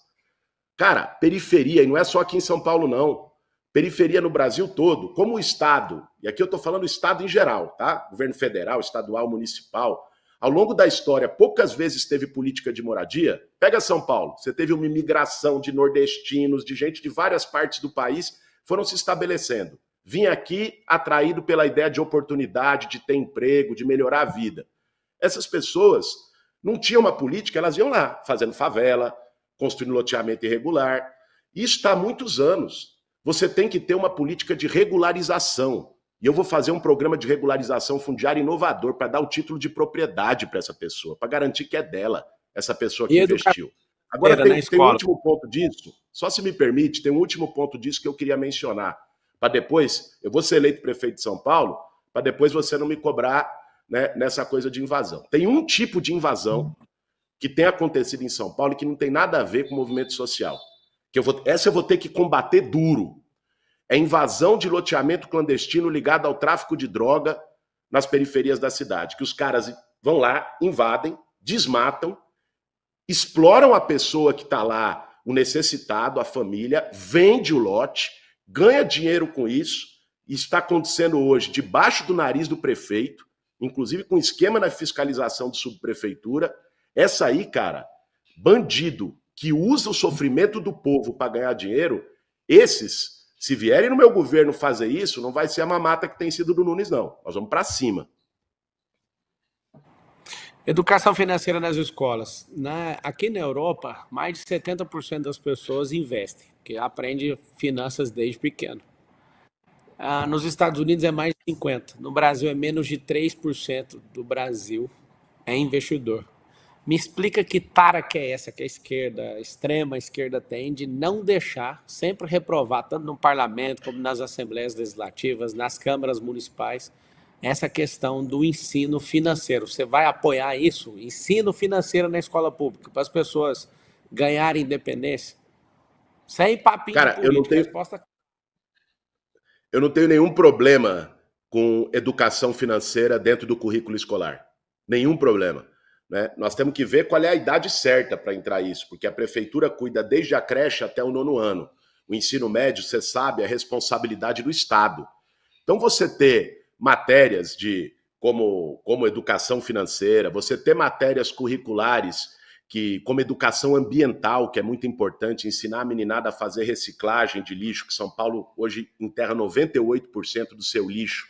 [SPEAKER 2] Cara, periferia, e não é só aqui em São Paulo, não. Periferia no Brasil todo, como o Estado, e aqui eu estou falando o Estado em geral, tá? Governo federal, estadual, municipal. Ao longo da história, poucas vezes teve política de moradia. Pega São Paulo, você teve uma imigração de nordestinos, de gente de várias partes do país, foram se estabelecendo. Vim aqui atraído pela ideia de oportunidade, de ter emprego, de melhorar a vida. Essas pessoas não tinham uma política, elas iam lá, fazendo favela, construindo loteamento irregular. Isso está há muitos anos. Você tem que ter uma política de regularização. E eu vou fazer um programa de regularização fundiária inovador para dar o título de propriedade para essa pessoa, para garantir que é dela, essa pessoa que investiu. Agora tem um último ponto disso, só se me permite, tem um último ponto disso que eu queria mencionar. Para depois, eu vou ser eleito prefeito de São Paulo, para depois você não me cobrar, né, nessa coisa de invasão. Tem um tipo de invasão que tem acontecido em São Paulo e que não tem nada a ver com o movimento social. Essa eu vou ter que combater duro. É invasão de loteamento clandestino ligado ao tráfico de droga nas periferias da cidade. Que os caras vão lá, invadem, desmatam, exploram a pessoa que está lá, o necessitado, a família, vende o lote, ganha dinheiro com isso. E está acontecendo hoje debaixo do nariz do prefeito, inclusive com esquema na fiscalização de subprefeitura. Essa aí, cara, bandido que usa o sofrimento do povo para ganhar dinheiro, esses, se vierem no meu governo fazer isso, não vai ser a mamata que tem sido do Nunes, não. Nós vamos para cima.
[SPEAKER 1] Educação financeira nas escolas. Aqui na Europa, mais de 70% das pessoas investem, que aprende finanças desde pequeno. Nos Estados Unidos é mais de 50%. No Brasil é menos de 3% do Brasil é investidor. Me explica que tara que é essa que a esquerda, a extrema esquerda tem de não deixar, sempre reprovar, tanto no parlamento como nas assembleias legislativas, nas câmaras municipais, essa questão do ensino financeiro. Você vai apoiar isso? Ensino financeiro na escola pública, para as pessoas ganharem independência? Sem papinho
[SPEAKER 2] Cara,
[SPEAKER 1] de política. Resposta...
[SPEAKER 2] Eu não tenho nenhum problema com educação financeira dentro do currículo escolar. Nenhum problema. Né? Nós temos que ver qual é a idade certa para entrar isso, porque a prefeitura cuida desde a creche até o 9º ano. O ensino médio, você sabe, é responsabilidade do Estado. Então, você ter matérias como educação financeira, você ter matérias curriculares como educação ambiental, que é muito importante, ensinar a meninada a fazer reciclagem de lixo, que São Paulo hoje enterra 98% do seu lixo,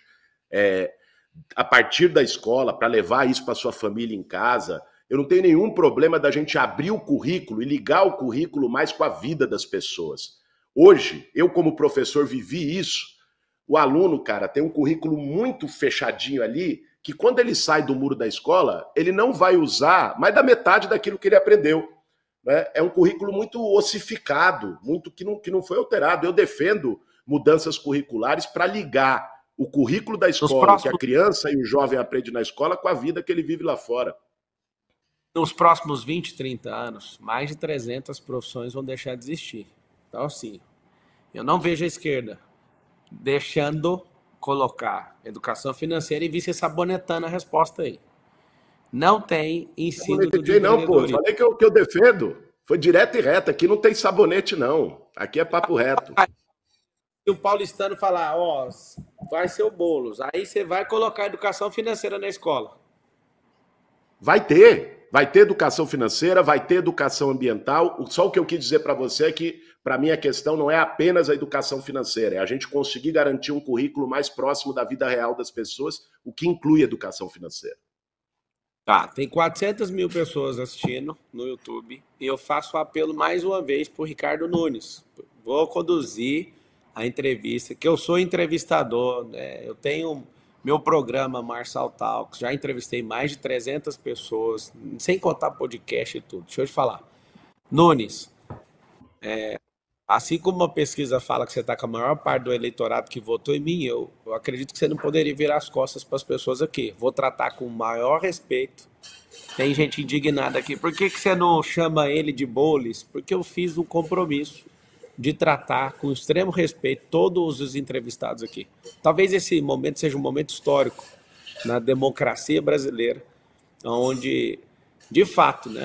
[SPEAKER 2] a partir da escola, para levar isso para sua família em casa. Eu não tenho nenhum problema da gente abrir o currículo e ligar o currículo mais com a vida das pessoas. Hoje, eu como professor vivi isso. O aluno, cara, tem um currículo muito fechadinho ali, que quando ele sai do muro da escola, ele não vai usar mais da metade daquilo que ele aprendeu. Né? É um currículo muito ossificado, muito que não foi alterado. Eu defendo mudanças curriculares para ligar o currículo da escola, que a criança e o jovem aprende na escola, com a vida que ele vive lá fora.
[SPEAKER 1] Nos próximos 20, 30 anos, mais de 300 profissões vão deixar de existir. Então, assim, eu não vejo a esquerda deixando colocar educação financeira e vice sabonetando a resposta aí. Não tem ensino do
[SPEAKER 2] empreendedorismo. Não, pô, falei que eu defendo. Foi direto e reto. Aqui não tem sabonete, não. Aqui é papo reto.
[SPEAKER 1] Se o paulistano falar, ó, vai ser o Boulos, aí você vai colocar educação financeira na escola.
[SPEAKER 2] Vai ter educação financeira, vai ter educação ambiental. Só o que eu quis dizer para você é que para mim a questão não é apenas a educação financeira, é a gente conseguir garantir um currículo mais próximo da vida real das pessoas, o que inclui educação financeira.
[SPEAKER 1] Tá, tem 400 mil pessoas assistindo no YouTube e eu faço o apelo mais uma vez para o Ricardo Nunes. Vou conduzir a entrevista, que eu sou entrevistador, né? Eu tenho meu programa Marçal Talks, já entrevistei mais de 300 pessoas, sem contar podcast e tudo. Deixa eu te falar. Nunes, assim como uma pesquisa fala que você está com a maior parte do eleitorado que votou em mim, eu acredito que você não poderia virar as costas para as pessoas aqui. Vou tratar com o maior respeito. Tem gente indignada aqui. Por que que você não chama ele de Boles? Porque eu fiz um compromisso de tratar com extremo respeito todos os entrevistados aqui. Talvez esse momento seja um momento histórico na democracia brasileira, onde, de fato, né,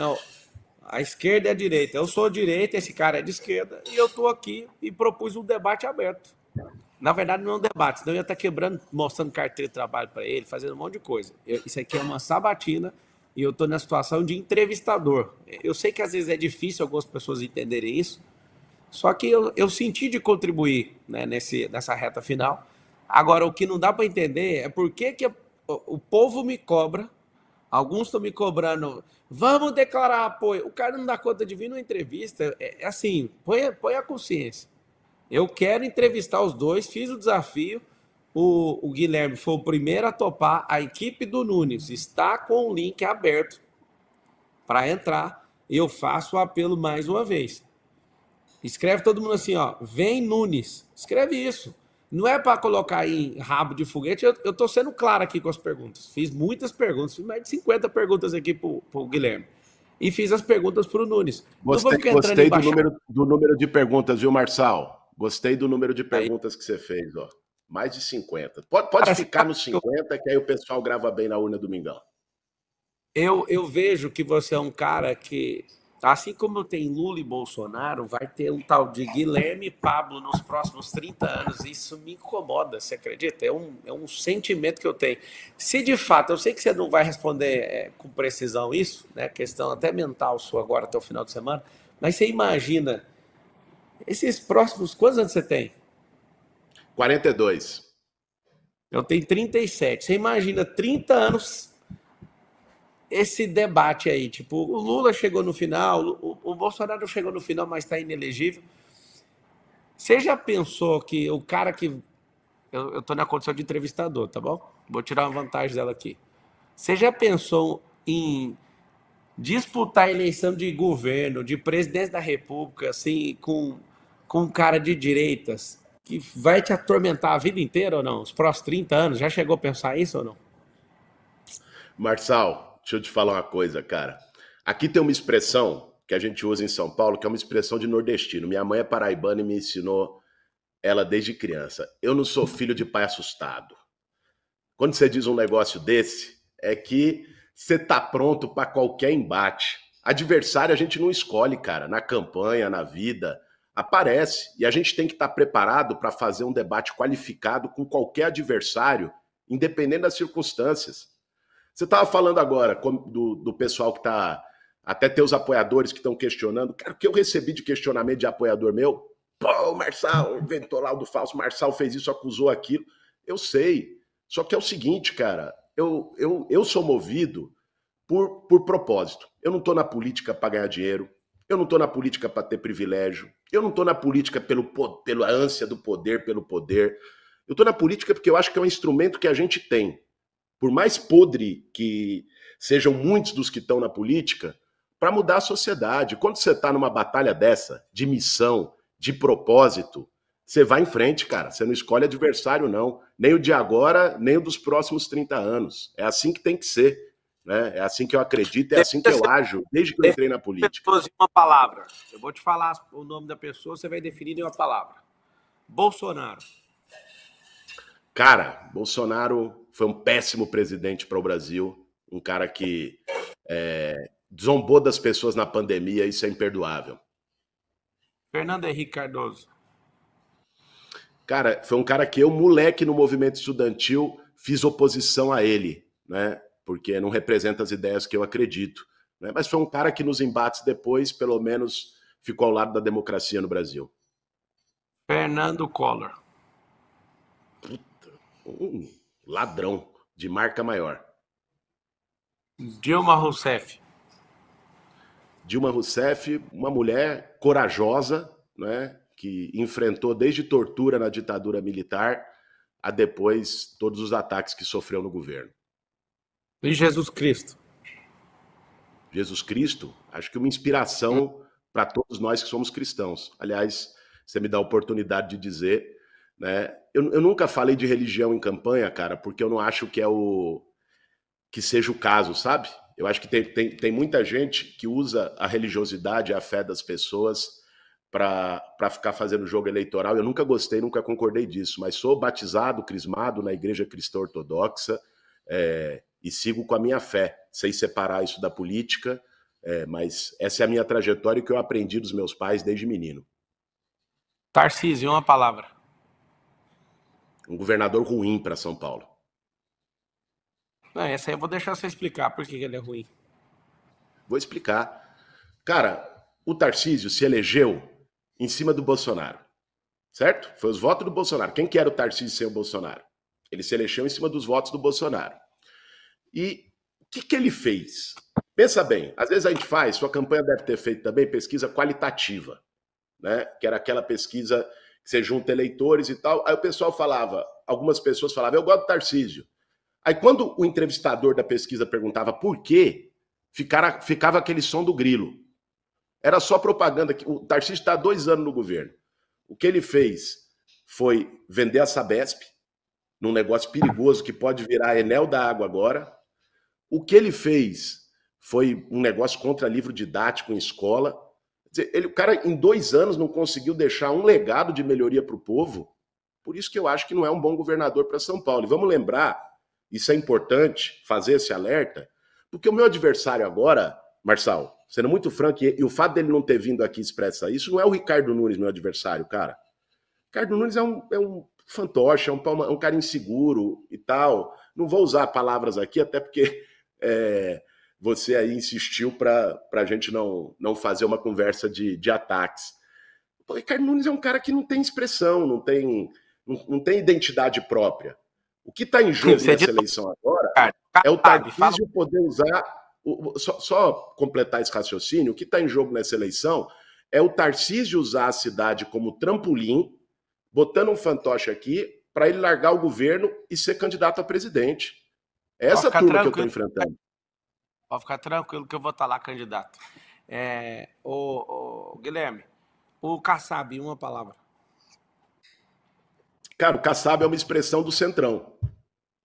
[SPEAKER 1] a esquerda e a direita. Eu sou direita, esse cara é de esquerda, e eu estou aqui e propus um debate aberto. Na verdade, não é um debate, senão eu ia estar quebrando, mostrando carteira de trabalho para ele, fazendo um monte de coisa. Isso aqui é uma sabatina e eu estou na situação de entrevistador. Eu sei que às vezes é difícil algumas pessoas entenderem isso, só que eu senti de contribuir, né, nessa reta final. Agora, o que não dá para entender é por que, que o povo me cobra, alguns estão me cobrando, vamos declarar apoio. O cara não dá conta de vir numa entrevista, é assim, põe a consciência. Eu quero entrevistar os dois, fiz o desafio. O Guilherme foi o primeiro a topar. A equipe do Nunes está com o link aberto para entrar. Eu faço o apelo mais uma vez. Escreve todo mundo assim, ó, vem Nunes. Escreve isso. Não é para colocar aí em rabo de foguete. Eu estou sendo claro aqui com as perguntas. Fiz muitas perguntas, fiz mais de 50 perguntas aqui para o Guilherme. E fiz as perguntas para o Nunes. Não vou ficar entrando
[SPEAKER 2] Gostei
[SPEAKER 1] em baixar.
[SPEAKER 2] do número de perguntas, viu, Marçal? Gostei do número de
[SPEAKER 1] Aí,
[SPEAKER 2] perguntas que você fez, ó. Mais de 50. Pode
[SPEAKER 1] cara,
[SPEAKER 2] ficar nos 50, que aí o pessoal grava bem na urna domingão.
[SPEAKER 1] eu vejo que você é um cara que, assim como tem Lula e Bolsonaro, vai ter um tal de Guilherme e Pablo nos próximos 30 anos. Isso me incomoda, você acredita? É um sentimento que eu tenho. Se de fato, eu sei que você não vai responder com precisão isso, né? Questão até mental sua agora até o final de semana, mas você imagina esses próximos. Quantos anos você tem?
[SPEAKER 2] 42.
[SPEAKER 1] Eu tenho 37. Você imagina 30 anos esse debate aí, tipo, o Lula chegou no final, o Bolsonaro chegou no final, mas está inelegível. Você já pensou que o cara que. Eu estou na condição de entrevistador, tá bom? Vou tirar uma vantagem dela aqui. Você já pensou em disputar a eleição de governo, de presidente da República, assim, com um cara de direitas, que vai te atormentar a vida inteira ou não? Os próximos 30 anos? Já chegou a pensar isso ou não?
[SPEAKER 2] Marçal, deixa eu te falar uma coisa, cara. Aqui tem uma expressão que a gente usa em São Paulo, que é uma expressão de nordestino. Minha mãe é paraibana e me ensinou ela desde criança. Eu não sou filho de pai assustado. Quando você diz um negócio desse, é que você tá pronto para qualquer embate. Adversário a gente não escolhe, cara, na campanha, na vida, aparece. E a gente tem que estar preparado para fazer um debate qualificado com qualquer adversário, independente das circunstâncias. Você estava falando agora do pessoal que está, até teus apoiadores que estão questionando. Cara, o que eu recebi de questionamento de apoiador meu? Pô, o Marçal inventou lá o do falso, o Marçal fez isso, acusou aquilo. Eu sei. Só que é o seguinte, cara, eu sou movido por propósito. Eu não estou na política para ganhar dinheiro, eu não estou na política para ter privilégio, eu não estou na política pela ânsia do poder, pelo poder. Eu estou na política porque eu acho que é um instrumento que a gente tem. Por mais podre que sejam muitos dos que estão na política, para mudar a sociedade. Quando você está numa batalha dessa, de missão, de propósito, você vai em frente, cara. Você não escolhe adversário, não. Nem o de agora, nem o dos próximos 30 anos. É assim que tem que ser. Né? É assim que eu acredito, é assim que eu ajo, desde que eu entrei na política.
[SPEAKER 1] Pessoas em uma palavra. Eu vou te falar o nome da pessoa, você vai definir em uma palavra. Bolsonaro.
[SPEAKER 2] Cara, Bolsonaro foi um péssimo presidente para o Brasil. Um cara que zombou das pessoas na pandemia, isso é imperdoável.
[SPEAKER 1] Fernando Henrique Cardoso.
[SPEAKER 2] Cara, foi um cara que eu, moleque no movimento estudantil, fiz oposição a ele, né? Porque não representa as ideias que eu acredito. Né? Mas foi um cara que nos embates depois, pelo menos, ficou ao lado da democracia no Brasil?
[SPEAKER 1] Fernando Collor.
[SPEAKER 2] Um ladrão de marca maior.
[SPEAKER 1] Dilma Rousseff.
[SPEAKER 2] Dilma Rousseff, uma mulher corajosa, né, que enfrentou desde tortura na ditadura militar a depois todos os ataques que sofreu no governo.
[SPEAKER 1] E Jesus Cristo.
[SPEAKER 2] Jesus Cristo, acho que uma inspiração para todos nós que somos cristãos. Aliás, você me dá a oportunidade de dizer, né? Eu nunca falei de religião em campanha, cara, porque eu não acho que seja o caso, sabe? Eu acho que tem muita gente que usa a religiosidade, a fé das pessoas para ficar fazendo jogo eleitoral. Eu nunca gostei, nunca concordei disso, mas sou batizado, crismado na Igreja Cristã Ortodoxa e sigo com a minha fé, sem separar isso da política, mas essa é a minha trajetória que eu aprendi dos meus pais desde menino.
[SPEAKER 1] Tarcísio, uma palavra.
[SPEAKER 2] Um governador ruim para São Paulo.
[SPEAKER 1] Não, essa aí eu vou deixar você explicar por que ele é ruim.
[SPEAKER 2] Vou explicar. Cara, o Tarcísio se elegeu em cima do Bolsonaro, certo? Foi os votos do Bolsonaro. Quem que era o Tarcísio sem o Bolsonaro? Ele se elegeu em cima dos votos do Bolsonaro. E o que ele fez? Pensa bem, às vezes a gente faz, sua campanha deve ter feito também pesquisa qualitativa, né? Que era aquela pesquisa que você junta eleitores e tal. Aí o pessoal falava, algumas pessoas falavam, eu gosto do Tarcísio. Aí quando o entrevistador da pesquisa perguntava por quê, ficava aquele som do grilo. Era só propaganda. O Tarcísio está há 2 anos no governo. O que ele fez foi vender a Sabesp, num negócio perigoso que pode virar Enel da água agora. O que ele fez foi um negócio contra livro didático em escola. Quer dizer, o cara, em 2 anos, não conseguiu deixar um legado de melhoria para o povo. Por isso que eu acho que não é um bom governador para São Paulo. E vamos lembrar, isso é importante, fazer esse alerta, porque o meu adversário agora, Marçal, sendo muito franco, e o fato dele não ter vindo aqui expressar isso, não é o Ricardo Nunes, meu adversário, cara. Ricardo Nunes é um fantoche, é um cara inseguro e tal. Não vou usar palavras aqui, até porque você aí insistiu para a gente não fazer uma conversa de ataques. O Ricardo Nunes é um cara que não tem expressão, não tem identidade própria. O que está em jogo nessa eleição agora é o Tarcísio poder usar... Só completar esse raciocínio, o que está em jogo nessa eleição é o Tarcísio usar a cidade como trampolim, botando um fantoche aqui, para ele largar o governo e ser candidato a presidente. É essa turma que eu estou enfrentando.
[SPEAKER 1] Pode ficar tranquilo que eu vou estar lá candidato. Guilherme, o Kassab, uma palavra.
[SPEAKER 2] Cara, o Kassab é uma expressão do Centrão.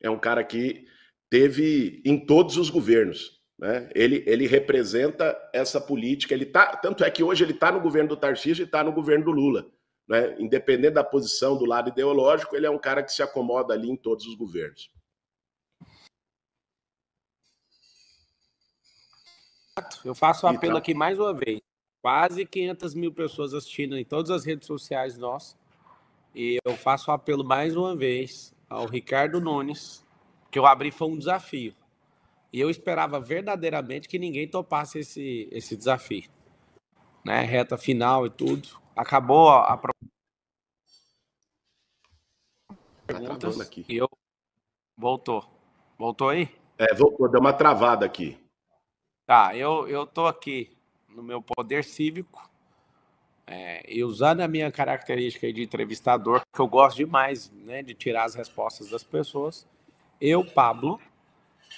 [SPEAKER 2] É um cara que teve em todos os governos. Né? Ele representa essa política. Tanto é que hoje ele está no governo do Tarcísio e está no governo do Lula. Né? Independente da posição do lado ideológico, ele é um cara que se acomoda ali em todos os governos.
[SPEAKER 1] Eu faço o apelo aqui mais uma vez. Quase 500 mil pessoas assistindo em todas as redes sociais nossas. E eu faço o apelo mais uma vez ao Ricardo Nunes, que eu abri foi um desafio. E eu esperava verdadeiramente que ninguém topasse esse desafio. Né? Reta final e tudo. Acabou a perguntas aqui. E eu... Voltou. Voltou aí?
[SPEAKER 2] Voltou. Deu uma travada aqui.
[SPEAKER 1] Tá, eu tô aqui no meu poder cívico e usando a minha característica de entrevistador, que eu gosto demais, né, de tirar as respostas das pessoas. Eu, Pablo,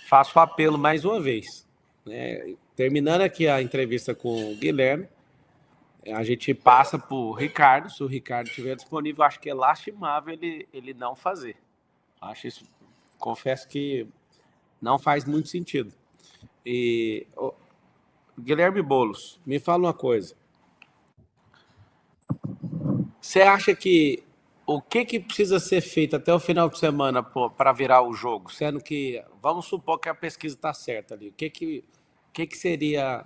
[SPEAKER 1] faço o apelo mais uma vez. Né? Terminando aqui a entrevista com o Guilherme, a gente passa para o Ricardo. Se o Ricardo estiver disponível, acho que é lastimável ele não fazer. Acho isso, confesso que não faz muito sentido. E Guilherme Boulos, me fala uma coisa. Você acha que o que precisa ser feito até o final de semana para virar o jogo? Sendo que, vamos supor que a pesquisa está certa ali. O que seria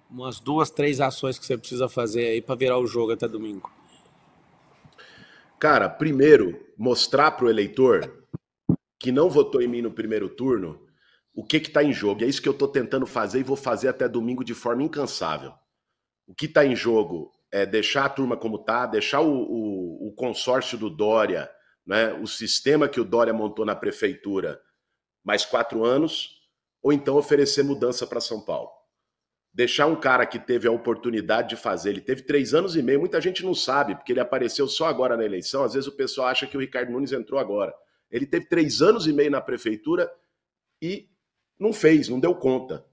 [SPEAKER 1] umas 2, 3 ações que você precisa fazer aí para virar o jogo até domingo?
[SPEAKER 2] Cara, primeiro, mostrar para o eleitor que não votou em mim no primeiro turno o que está em jogo. É isso que eu estou tentando fazer e vou fazer até domingo de forma incansável. O que está em jogo é deixar a turma como está, deixar o consórcio do Dória, né, o sistema que o Dória montou na prefeitura, mais 4 anos, ou então oferecer mudança para São Paulo. Deixar um cara que teve a oportunidade de fazer, ele teve 3 anos e meio, muita gente não sabe, porque ele apareceu só agora na eleição, às vezes o pessoal acha que o Ricardo Nunes entrou agora. Ele teve 3 anos e meio na prefeitura e não fez, não deu conta.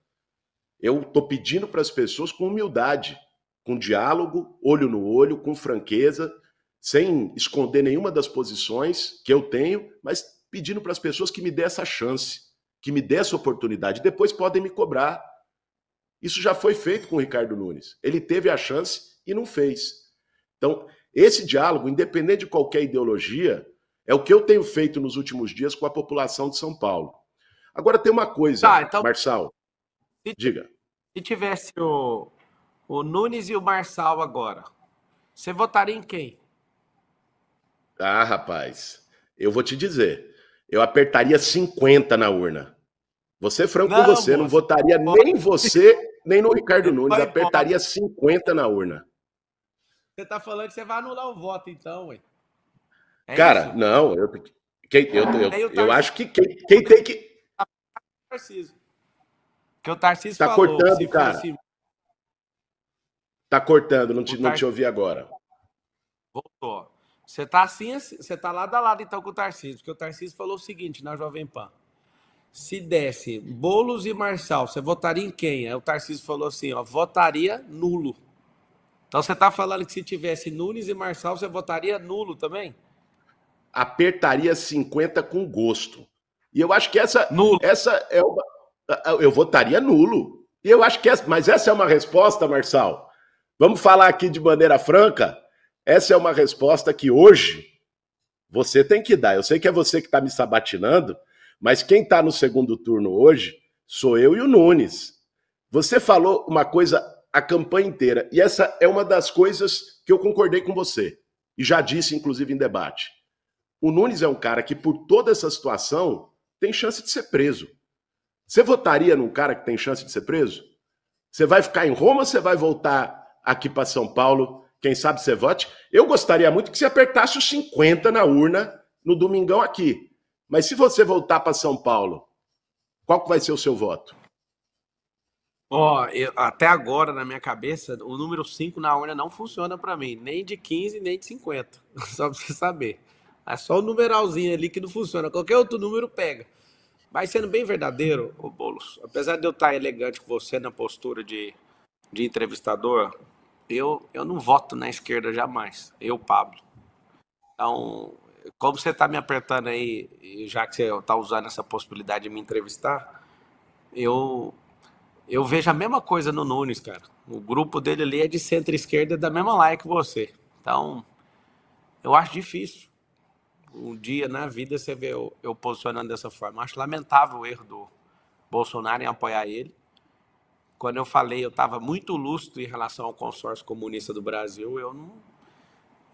[SPEAKER 2] Eu estou pedindo para as pessoas com humildade, com diálogo, olho no olho, com franqueza, sem esconder nenhuma das posições que eu tenho, mas pedindo para as pessoas que me dê essa chance, que me dê essa oportunidade. Depois podem me cobrar. Isso já foi feito com o Ricardo Nunes. Ele teve a chance e não fez. Então, esse diálogo, independente de qualquer ideologia, é o que eu tenho feito nos últimos dias com a população de São Paulo. Agora tem uma coisa,
[SPEAKER 1] Tá, então,
[SPEAKER 2] Marçal,
[SPEAKER 1] se,
[SPEAKER 2] diga.
[SPEAKER 1] se tivesse o Nunes e o Marçal agora, você votaria em quem?
[SPEAKER 2] Ah, rapaz, eu vou te dizer, eu apertaria 50 na urna. Vou ser franco com
[SPEAKER 1] Não,
[SPEAKER 2] você, não
[SPEAKER 1] moço,
[SPEAKER 2] votaria
[SPEAKER 1] pode,
[SPEAKER 2] nem você, nem no Ricardo
[SPEAKER 1] você
[SPEAKER 2] Nunes,
[SPEAKER 1] foi embora.
[SPEAKER 2] apertaria 50 na urna.
[SPEAKER 1] Você tá falando que você vai anular o voto, então, ué. É
[SPEAKER 2] Cara,
[SPEAKER 1] isso?
[SPEAKER 2] não,
[SPEAKER 1] Aí o
[SPEAKER 2] eu
[SPEAKER 1] Tarcísio,
[SPEAKER 2] acho que quem tem que.
[SPEAKER 1] que o Tarcísio
[SPEAKER 2] Tá
[SPEAKER 1] falou que
[SPEAKER 2] cortando,
[SPEAKER 1] se
[SPEAKER 2] cara.
[SPEAKER 1] fosse
[SPEAKER 2] Tá cortando,
[SPEAKER 1] o
[SPEAKER 2] não te
[SPEAKER 1] Tarcísio
[SPEAKER 2] ouvi agora.
[SPEAKER 1] voltou. Você tá assim, você tá lado a lado então com o Tarcísio, porque o Tarcísio falou o seguinte na Jovem Pan: se desse Boulos e Marçal, você votaria em quem? Aí o Tarcísio falou assim, ó, votaria nulo. Então você tá falando que se tivesse Nunes e Marçal, você votaria nulo também?
[SPEAKER 2] Apertaria 50 com gosto. E eu acho que
[SPEAKER 1] Nulo.
[SPEAKER 2] essa é uma. Eu votaria nulo. E eu acho que mas essa é uma resposta, Marçal. Vamos falar aqui de maneira franca. Essa é uma resposta que hoje você tem que dar. Eu sei que é você que está me sabatinando, mas quem está no segundo turno hoje sou eu e o Nunes. Você falou uma coisa a campanha inteira, e essa é uma das coisas que eu concordei com você, e já disse, inclusive, em debate. O Nunes é um cara que, por toda essa situação, tem chance de ser preso. Você votaria num cara que tem chance de ser preso? Você vai ficar em Roma ou você vai voltar aqui para São Paulo? Quem sabe você vote? Eu gostaria muito que você apertasse os 50 na urna no domingão aqui. Mas se você voltar para São Paulo, qual que vai ser o seu voto?
[SPEAKER 1] Ó, até agora, na minha cabeça, o número 5 na urna não funciona pra mim. Nem de 15, nem de 50. Só pra você saber. É só o numeralzinho ali que não funciona. Qualquer outro número pega. Mas sendo bem verdadeiro, ô Boulos, apesar de eu estar elegante com você na postura de entrevistador, eu não voto na esquerda jamais. Eu, Pablo. Então, como você está me apertando aí, e já que você está usando essa possibilidade de me entrevistar, eu, eu vejo a mesma coisa no Nunes, cara. O grupo dele ali é de centro-esquerda da mesma laia que você. Então, eu acho difícil um dia na vida você vê eu posicionando dessa forma. Eu acho lamentável o erro do Bolsonaro em apoiar ele. Quando eu falei, eu estava muito lúcido em relação ao consórcio comunista do Brasil.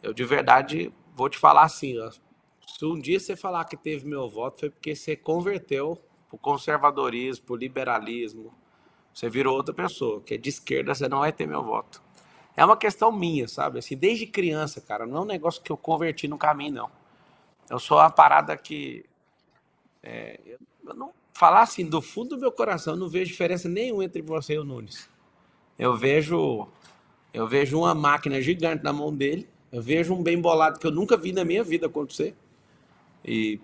[SPEAKER 1] Eu de verdade vou te falar assim, ó, se um dia você falar que teve meu voto, foi porque você converteu pro conservadorismo, pro liberalismo. Você virou outra pessoa, que é de esquerda, você não vai ter meu voto. É uma questão minha, sabe? Assim, desde criança, cara, não é um negócio que eu converti no caminho, não. Eu sou uma parada que eu não falar assim do fundo do meu coração, eu não vejo diferença nenhuma entre você e o Nunes. Eu vejo eu vejo uma máquina gigante na mão dele, eu vejo um bem bolado que eu nunca vi na minha vida acontecer. E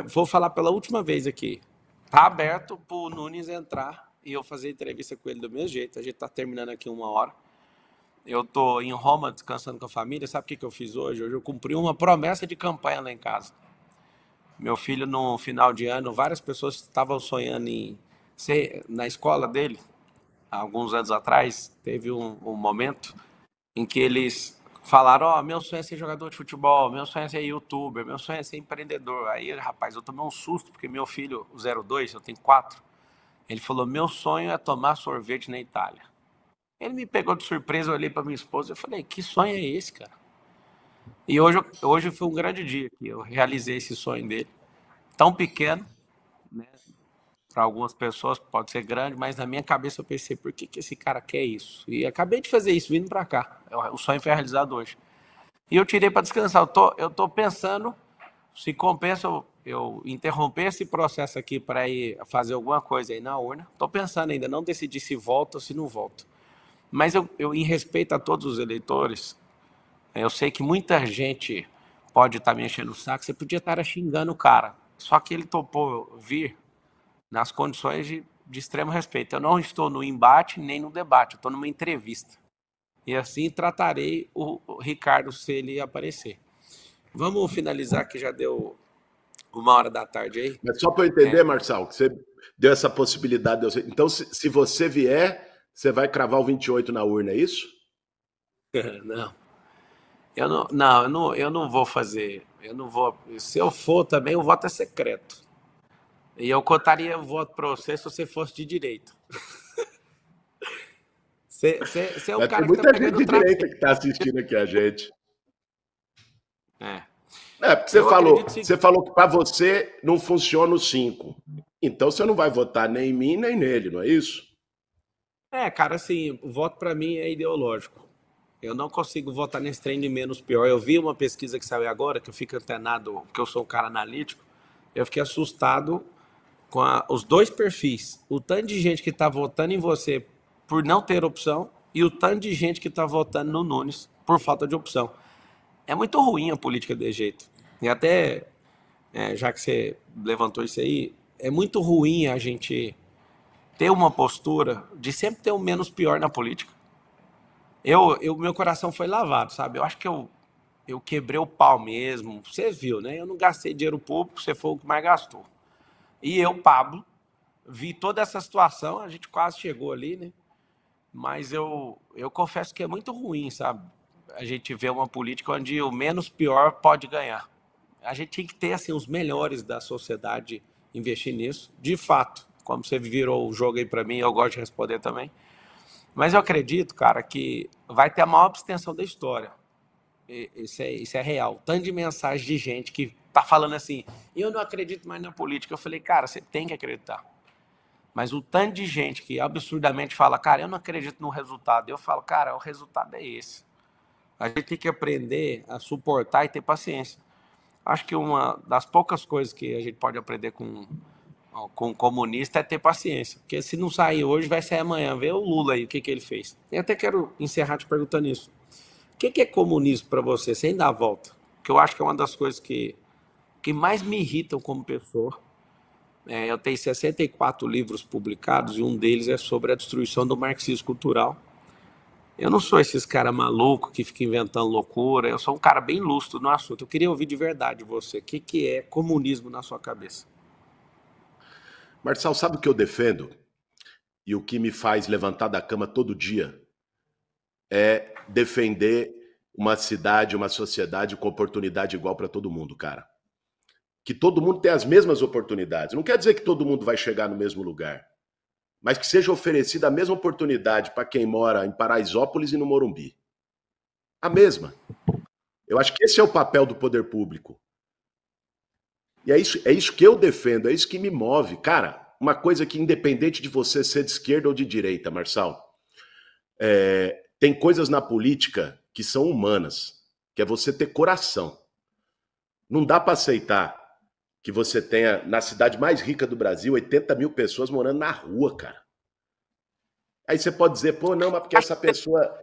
[SPEAKER 1] vou falar pela última vez aqui. Tá aberto pro Nunes entrar e eu fazer entrevista com ele do mesmo jeito. A gente tá terminando aqui 1 hora. Eu tô em Roma descansando com a família. Sabe o que eu fiz hoje? Hoje eu cumpri uma promessa de campanha lá em casa. Meu filho, no final de ano, várias pessoas estavam sonhando em ser na escola dele. Há alguns anos atrás, teve um momento em que eles falaram, ó, meu sonho é ser jogador de futebol, meu sonho é ser youtuber, meu sonho é ser empreendedor. Aí, rapaz, eu tomei um susto, porque meu filho, o 02, eu tenho 4, ele falou, meu sonho é tomar sorvete na Itália. Ele me pegou de surpresa, eu olhei para minha esposa e falei, que sonho é esse, cara? E hoje foi um grande dia que eu realizei esse sonho dele. Tão pequeno, né? Para algumas pessoas pode ser grande, mas na minha cabeça eu pensei, por que esse cara quer isso? E acabei de fazer isso, vindo para cá. O sonho foi realizado hoje. E eu tirei para descansar. Eu tô pensando se compensa eu interromper esse processo aqui para ir fazer alguma coisa aí na urna. Estou pensando ainda, não decidi se volto ou se não volto. Mas em respeito a todos os eleitores, eu sei que muita gente pode estar me enchendo o saco, você podia estar xingando o cara. Só que ele topou vir nas condições de extremo respeito. Eu não estou no embate nem no debate, eu estou numa entrevista. E assim tratarei o Ricardo se ele aparecer. Vamos finalizar, que já deu 1h da tarde aí.
[SPEAKER 2] Mas só para eu entender, Marçal, que você deu essa possibilidade. Então, se você vier, você vai cravar o 28 na urna, é isso?
[SPEAKER 1] Não. Eu não vou fazer. Eu não vou. Se eu for também, o voto é secreto. E eu contaria o voto para você se você fosse de direita. Você é o
[SPEAKER 2] Mas tem
[SPEAKER 1] cara que tá
[SPEAKER 2] muita gente
[SPEAKER 1] pegando
[SPEAKER 2] de
[SPEAKER 1] traquejo.
[SPEAKER 2] direita que está assistindo aqui a gente.
[SPEAKER 1] É.
[SPEAKER 2] Porque
[SPEAKER 1] Eu acredito
[SPEAKER 2] você falou que para você não funciona o 5. Então você não vai votar nem em mim, nem nele, não é isso?
[SPEAKER 1] Cara, assim, o voto para mim é ideológico. Eu não consigo votar nesse trem de menos pior. Eu vi uma pesquisa que saiu agora, que eu fico antenado, porque eu sou um cara analítico. Eu fiquei assustado com os dois perfis. O tanto de gente que está votando em você por não ter opção e o tanto de gente que está votando no Nunes por falta de opção. É muito ruim a política desse jeito. E até, já que você levantou isso aí, é muito ruim a gente ter uma postura de sempre ter o menos pior na política. Meu coração foi lavado, sabe? Eu acho que eu quebrei o pau mesmo. Você viu, né? Eu não gastei dinheiro público, você foi o que mais gastou. E eu, Pablo, vi toda essa situação, a gente quase chegou ali, né? Mas eu confesso que é muito ruim, sabe? A gente vê uma política onde o menos pior pode ganhar. A gente tem que ter, assim, os melhores da sociedade investir nisso, de fato. Como você virou o jogo aí para mim, eu gosto de responder também. Mas eu acredito, cara, que vai ter a maior abstenção da história. Isso é real. Tanto de mensagem de gente que tá falando assim, eu não acredito mais na política. Eu falei, cara, você tem que acreditar. Mas o tanto de gente que absurdamente fala, cara, eu não acredito no resultado. Eu falo, cara, o resultado é esse. A gente tem que aprender a suportar e ter paciência. Acho que uma das poucas coisas que a gente pode aprender com um comunista é ter paciência. Porque se não sair hoje, vai sair amanhã. Vê o Lula aí, o que ele fez. Eu até quero encerrar te perguntando isso. O que é comunismo para você, sem dar a volta? Que eu acho que é uma das coisas que mais me irritam como pessoa. Eu tenho 64 livros publicados e um deles é sobre a destruição do marxismo cultural. Eu não sou esses caras malucos que ficam inventando loucura, eu sou um cara bem lúcido no assunto. Eu queria ouvir de verdade de você. O que é comunismo na sua cabeça?
[SPEAKER 2] Marçal, sabe o que eu defendo? E o que me faz levantar da cama todo dia é defender uma cidade, uma sociedade com oportunidade igual para todo mundo, cara. Que todo mundo tenha as mesmas oportunidades. Não quer dizer que todo mundo vai chegar no mesmo lugar, mas que seja oferecida a mesma oportunidade para quem mora em Paraisópolis e no Morumbi. A mesma. Eu acho que esse é o papel do poder público. E é isso que eu defendo, é isso que me move. Cara, uma coisa que independente de você ser de esquerda ou de direita, Marçal, tem coisas na política que são humanas, que é você ter coração. Não dá para aceitar que você tenha, na cidade mais rica do Brasil, 80 mil pessoas morando na rua, cara. Aí você pode dizer, pô, não, mas porque essa pessoa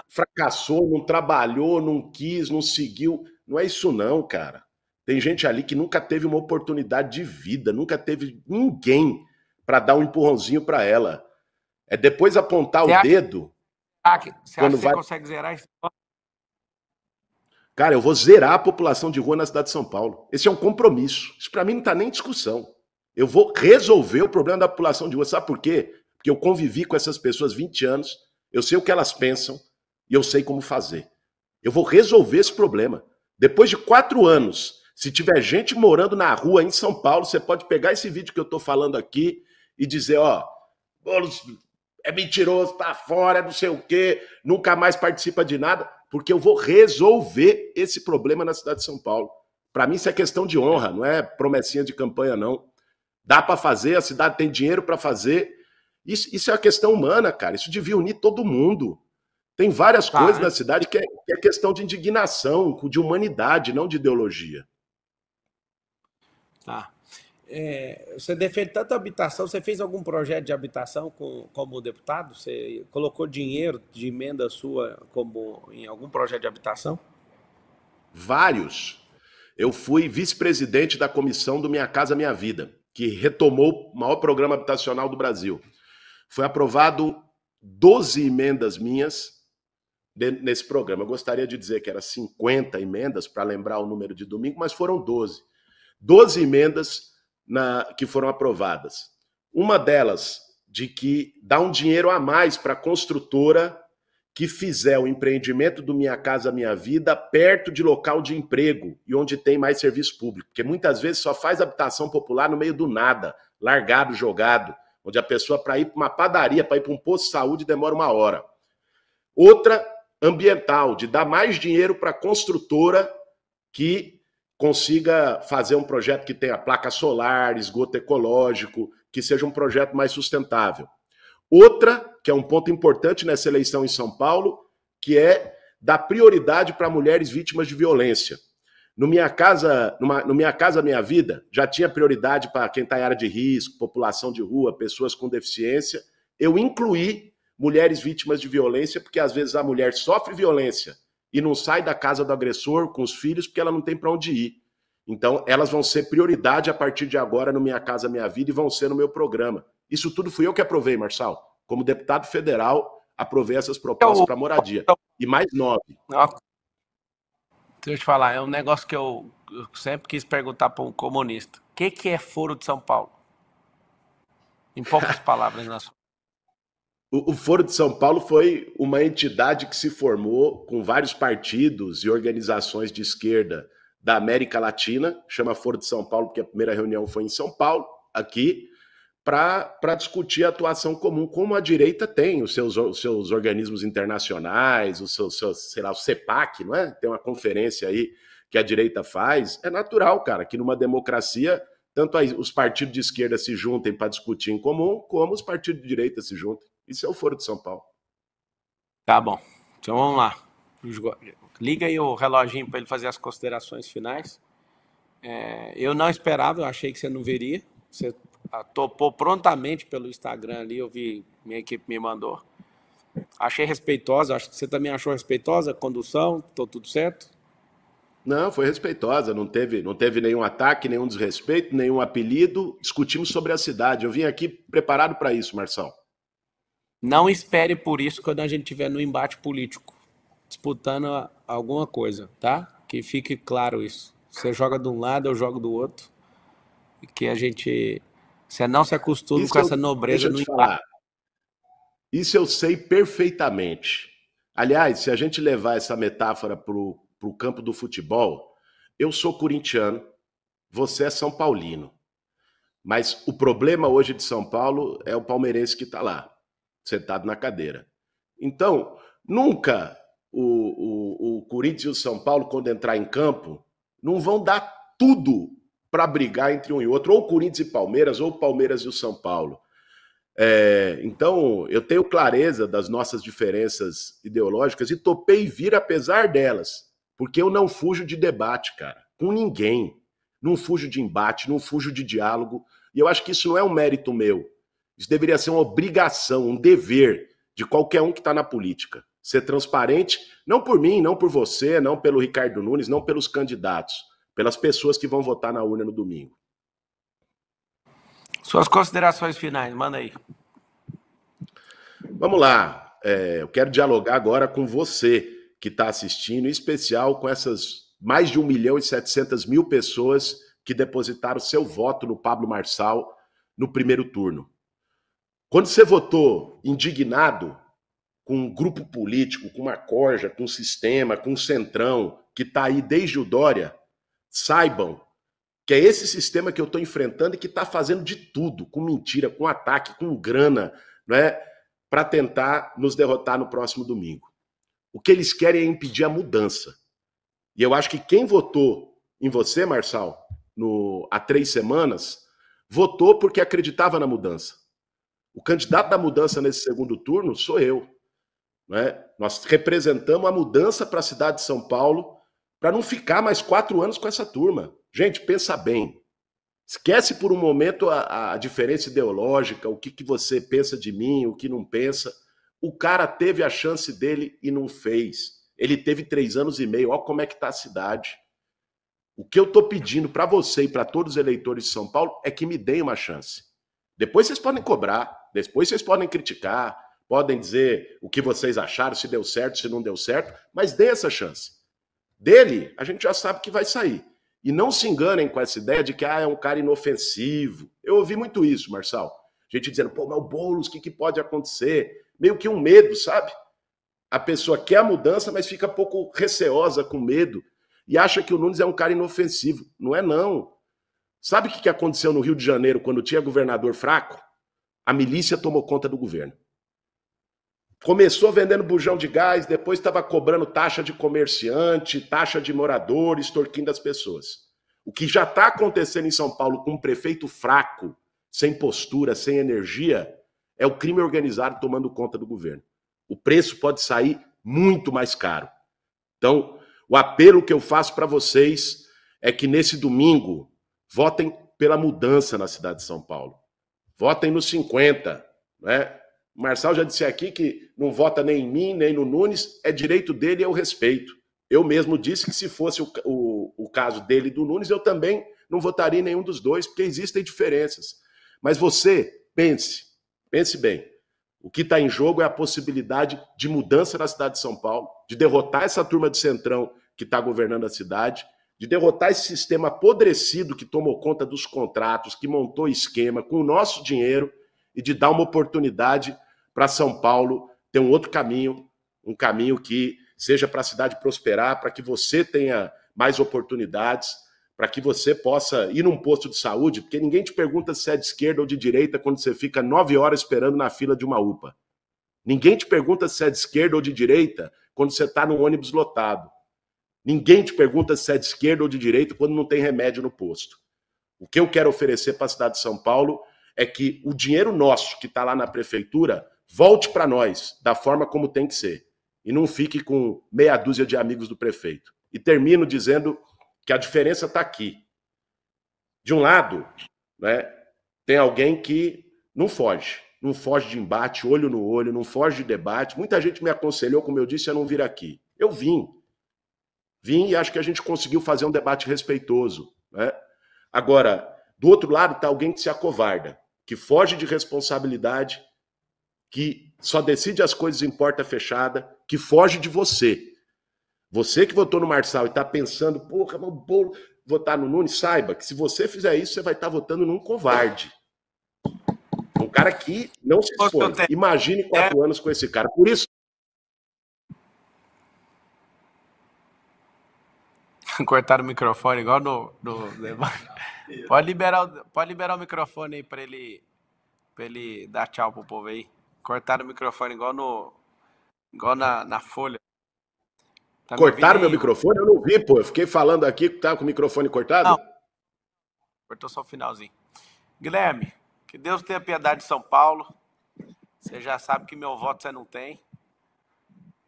[SPEAKER 2] fracassou, não trabalhou, não quis, não seguiu. Não é isso não, cara. Tem gente ali que nunca teve uma oportunidade de vida, nunca teve ninguém para dar um empurrãozinho para ela. É depois apontar o dedo.
[SPEAKER 1] Você acha que você consegue zerar isso?
[SPEAKER 2] Cara, eu vou zerar a população de rua na cidade de São Paulo. Esse é um compromisso. Isso para mim não está nem em discussão. Eu vou resolver o problema da população de rua. Sabe por quê? Porque eu convivi com essas pessoas 20 anos, eu sei o que elas pensam e eu sei como fazer. Eu vou resolver esse problema. Depois de 4 anos, se tiver gente morando na rua em São Paulo, você pode pegar esse vídeo que eu estou falando aqui e dizer, ó, Boulos é mentiroso, tá fora, não sei o quê, nunca mais participa de nada, porque eu vou resolver esse problema na cidade de São Paulo. Para mim isso é questão de honra, não é promessinha de campanha, não. Dá para fazer, a cidade tem dinheiro para fazer. Isso é uma questão humana, cara. Isso devia unir todo mundo. Tem várias coisas na cidade que é questão de indignação, de humanidade, não de ideologia.
[SPEAKER 1] Tá. Você defende tanto habitação, você fez algum projeto de habitação como deputado? Você colocou dinheiro de emenda sua como em algum projeto de habitação?
[SPEAKER 2] Vários. Eu fui vice-presidente da comissão do Minha Casa Minha Vida, que retomou o maior programa habitacional do Brasil. Foi aprovado 12 emendas minhas nesse programa. Eu gostaria de dizer que eram 50 emendas, para lembrar o número de domingo, mas foram 12. 12 emendas que foram aprovadas. Uma delas, de que dá um dinheiro a mais para a construtora que fizer o empreendimento do Minha Casa Minha Vida perto de local de emprego e onde tem mais serviço público. Porque muitas vezes só faz habitação popular no meio do nada, largado, jogado, onde a pessoa, para ir para uma padaria, para ir para um posto de saúde, demora 1 hora. Outra, ambiental, de dar mais dinheiro para a construtora que consiga fazer um projeto que tenha placa solar, esgoto ecológico, que seja um projeto mais sustentável. Outra, que é um ponto importante nessa eleição em São Paulo, que é dar prioridade para mulheres vítimas de violência. No Minha Casa Minha Vida, já tinha prioridade para quem está em área de risco, população de rua, pessoas com deficiência. Eu incluí mulheres vítimas de violência, porque às vezes a mulher sofre violência e não sai da casa do agressor com os filhos porque ela não tem para onde ir. Então, elas vão ser prioridade a partir de agora no Minha Casa Minha Vida e vão ser no meu programa. Isso tudo fui eu que aprovei, Marçal. Como deputado federal, aprovei essas propostas para moradia. E mais 9.
[SPEAKER 1] Deixa eu te falar, é um negócio que eu sempre quis perguntar para um comunista. O que é Foro de São Paulo? Em poucas palavras, na sua.
[SPEAKER 2] O Foro de São Paulo foi uma entidade que se formou com vários partidos e organizações de esquerda da América Latina, chama Foro de São Paulo porque a primeira reunião foi em São Paulo, aqui, para discutir a atuação comum, como a direita tem os seus organismos internacionais, o CEPAC, não é? Tem uma conferência aí que a direita faz. É natural, cara, que numa democracia, tanto os partidos de esquerda se juntem para discutir em comum, como os partidos de direita se juntem. Isso é o Foro de São Paulo.
[SPEAKER 1] Tá bom. Então vamos lá. Liga aí o reloginho para ele fazer as considerações finais. Eu não esperava, eu achei que você não veria. Você topou prontamente pelo Instagram ali, eu vi, minha equipe me mandou. Achei respeitosa, acho que você também achou respeitosa a condução, tô tudo certo?
[SPEAKER 2] Não, foi respeitosa, não teve nenhum ataque, nenhum desrespeito, nenhum apelido. Discutimos sobre a cidade. Eu vim aqui preparado para isso, Marção.
[SPEAKER 1] Não espere por isso quando a gente estiver no embate político, disputando alguma coisa, tá? Que fique claro isso. Você joga de um lado, eu jogo do outro. E que a gente... Você não se acostuma com essa nobreza no embate.
[SPEAKER 2] Isso eu sei perfeitamente. Aliás, se a gente levar essa metáfora para o campo do futebol, eu sou corintiano, você é São Paulino. Mas o problema hoje de São Paulo é o palmeirense que está lá, sentado na cadeira. Então, nunca o Corinthians e o São Paulo, quando entrar em campo, não vão dar tudo para brigar entre um e outro, ou Corinthians e Palmeiras, ou Palmeiras e o São Paulo. Então, eu tenho clareza das nossas diferenças ideológicas e topei vir apesar delas, porque eu não fujo de debate, cara, com ninguém. Não fujo de embate, não fujo de diálogo, e eu acho que isso não é um mérito meu. Isso deveria ser uma obrigação, um dever de qualquer um que está na política. Ser transparente, não por mim, não por você, não pelo Ricardo Nunes, não pelos candidatos, pelas pessoas que vão votar na urna no domingo.
[SPEAKER 1] Suas considerações finais, manda aí.
[SPEAKER 2] Vamos lá. Eu quero dialogar agora com você que está assistindo, em especial com essas mais de 1.700.000 pessoas que depositaram seu voto no Pablo Marçal no primeiro turno. Quando você votou indignado com um grupo político, com uma corja, com um sistema, com um centrão que está aí desde o Dória, saibam que é esse sistema que eu estou enfrentando e que está fazendo de tudo, com mentira, com ataque, com grana, não é, para tentar nos derrotar no próximo domingo. O que eles querem é impedir a mudança. E eu acho que quem votou em você, Marçal, há 3 semanas, votou porque acreditava na mudança. O candidato da mudança nesse segundo turno sou eu. Né? Nós representamos a mudança para a cidade de São Paulo para não ficar mais 4 anos com essa turma. Gente, pensa bem. Esquece por um momento a diferença ideológica, o que você pensa de mim, o que não pensa. O cara teve a chance dele e não fez. Ele teve 3 anos e meio. Olha como é que está a cidade. O que eu estou pedindo para você e para todos os eleitores de São Paulo é que me deem uma chance. Depois vocês podem cobrar, depois vocês podem criticar, podem dizer o que vocês acharam, se deu certo, se não deu certo, mas dê essa chance. Dele, a gente já sabe que vai sair. E não se enganem com essa ideia de que é um cara inofensivo. Eu ouvi muito isso, Marçal. Gente dizendo, pô, mas o Boulos, o que pode acontecer? Meio que um medo, sabe? A pessoa quer a mudança, mas fica um pouco receosa, com medo, e acha que o Nunes é um cara inofensivo. Não é, não. Sabe o que aconteceu no Rio de Janeiro quando tinha governador fraco? A milícia tomou conta do governo. Começou vendendo bujão de gás, depois estava cobrando taxa de comerciante, taxa de morador, extorquindo as pessoas. O que já está acontecendo em São Paulo com um prefeito fraco, sem postura, sem energia, é o crime organizado tomando conta do governo. O preço pode sair muito mais caro. Então, o apelo que eu faço para vocês é que nesse domingo votem pela mudança na cidade de São Paulo. Votem no 50, né? O Marçal já disse aqui que não vota nem em mim, nem no Nunes, é direito dele e eu respeito. Eu mesmo disse que se fosse o caso dele e do Nunes, eu também não votaria em nenhum dos dois, porque existem diferenças. Mas você, pense bem. O que está em jogo é a possibilidade de mudança na cidade de São Paulo, de derrotar essa turma de Centrão que está governando a cidade, de derrotar esse sistema apodrecido que tomou conta dos contratos, que montou esquema com o nosso dinheiro, e de dar uma oportunidade para São Paulo ter um outro caminho, um caminho que seja para a cidade prosperar, para que você tenha mais oportunidades, para que você possa ir num posto de saúde, porque ninguém te pergunta se é de esquerda ou de direita quando você fica 9 horas esperando na fila de uma UPA. Ninguém te pergunta se é de esquerda ou de direita quando você está num ônibus lotado. Ninguém te pergunta se é de esquerda ou de direita quando não tem remédio no posto. O que eu quero oferecer para a cidade de São Paulo é que o dinheiro nosso que está lá na prefeitura volte para nós da forma como tem que ser. E não fique com meia dúzia de amigos do prefeito. E termino dizendo que a diferença está aqui. De um lado, né, tem alguém que não foge de embate, olho no olho, não foge de debate. Muita gente me aconselhou, como eu disse, a não vir aqui. Eu vim e acho que a gente conseguiu fazer um debate respeitoso, né? Agora, do outro lado está alguém que se acovarda, que foge de responsabilidade, que só decide as coisas em porta fechada, que foge de você. Você que votou no Marçal e está pensando, porra, vou votar no Nunes, saiba que se você fizer isso, você vai estar votando num covarde. Um cara que não se expõe. Imagine 4 anos com esse cara. Por isso...
[SPEAKER 1] Cortaram o microfone igual no debate. Pode liberar o microfone aí para ele dar tchau pro povo aí. Cortaram o microfone igual na Folha.
[SPEAKER 2] Tá cortaram meu microfone? Eu não vi, pô. Eu fiquei falando aqui que tava com o microfone cortado.
[SPEAKER 1] Não. Cortou só o finalzinho. Guilherme, que Deus tenha piedade de São Paulo. Você já sabe que meu voto você não tem.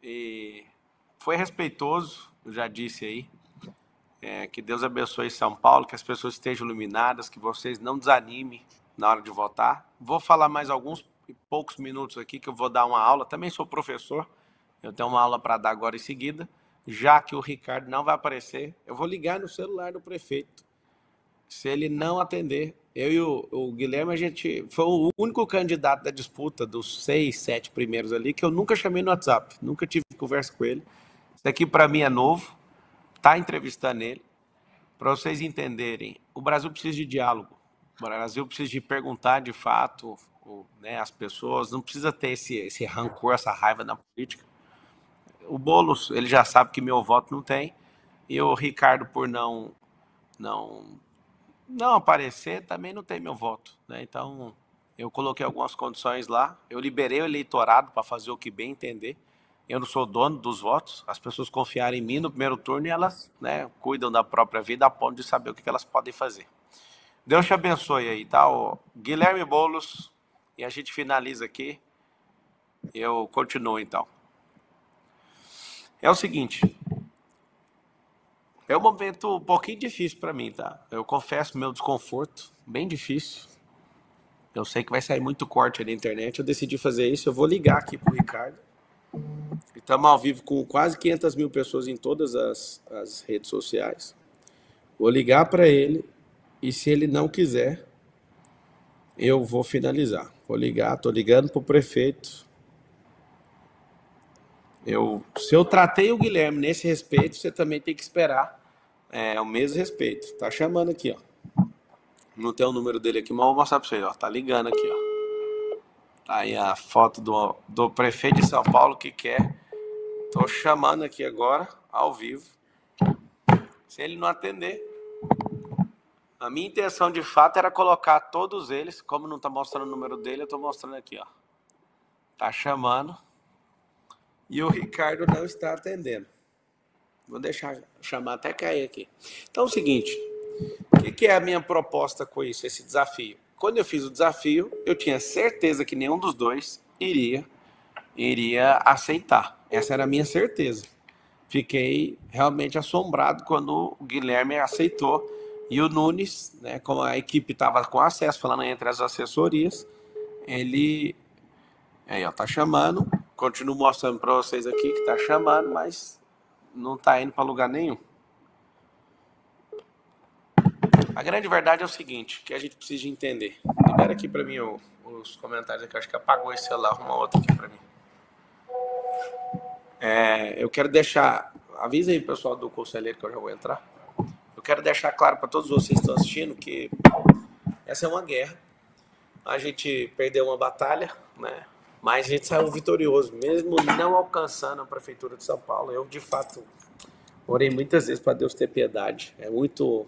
[SPEAKER 1] E foi respeitoso, eu já disse aí. Que Deus abençoe São Paulo, que as pessoas estejam iluminadas, que vocês não desanimem na hora de votar. Vou falar mais alguns poucos minutos aqui, que eu vou dar uma aula. Também sou professor, eu tenho uma aula para dar agora em seguida. Já que o Ricardo não vai aparecer, eu vou ligar no celular do prefeito. Se ele não atender, eu e o Guilherme, a gente foi o único candidato da disputa dos 6, 7 primeiros ali que eu nunca chamei no WhatsApp, nunca tive conversa com ele. Isso aqui para mim é novo. Tá entrevistando ele, para vocês entenderem, o Brasil precisa de diálogo, o Brasil precisa de perguntar de fato, né, as pessoas, não precisa ter esse rancor, essa raiva na política. O Boulos, ele já sabe que meu voto não tem, e o Ricardo, por não aparecer, também não tem meu voto, né? Então, eu coloquei algumas condições lá, eu liberei o eleitorado para fazer o que bem entender. Eu não sou dono dos votos, as pessoas confiaram em mim no primeiro turno e elas, né, cuidam da própria vida a ponto de saber o que elas podem fazer. Deus te abençoe aí, tá? O Guilherme Boulos, e a gente finaliza aqui. Eu continuo, então. É o seguinte, é um momento um pouquinho difícil para mim, tá? Eu confesso meu desconforto, bem difícil. Eu sei que vai sair muito corte aí na internet, eu decidi fazer isso, eu vou ligar aqui pro Ricardo. Estamos ao vivo com quase 500 mil pessoas em todas as redes sociais. Vou ligar para ele e se ele não quiser, eu vou finalizar. Vou ligar, estou ligando para o prefeito. Se eu tratei o Guilherme nesse respeito, você também tem que esperar o mesmo respeito. Tá chamando aqui, ó. Não tem o número dele aqui, mas vou mostrar para vocês, ó. Tá ligando aqui, ó. Tá aí a foto do prefeito de São Paulo que quer. Tô chamando aqui agora, ao vivo. Se ele não atender, a minha intenção de fato era colocar todos eles. Como não tá mostrando o número dele, eu tô mostrando aqui, ó. Tá chamando. E o Ricardo não está atendendo. Vou deixar chamar até cair aqui. Então é o seguinte, o que é a minha proposta com isso, esse desafio? Quando eu fiz o desafio, eu tinha certeza que nenhum dos dois iria aceitar. Essa era a minha certeza. Fiquei realmente assombrado quando o Guilherme aceitou. E o Nunes, né, como a equipe estava com acesso, falando entre as assessorias, ele... Aí, ó, tá chamando. Continuo mostrando para vocês aqui que tá chamando, mas não tá indo para lugar nenhum. A grande verdade é o seguinte, que a gente precisa entender. Libera aqui para mim os comentários aqui, eu acho que apagou esse celular, uma outra aqui para mim. Eu quero deixar, avisa aí pessoal do conselheiro que eu já vou entrar. Eu quero deixar claro para todos vocês que estão assistindo que essa é uma guerra. A gente perdeu uma batalha, né? Mas a gente saiu vitorioso, mesmo não alcançando a prefeitura de São Paulo. Eu, de fato, orei muitas vezes para Deus ter piedade. É muito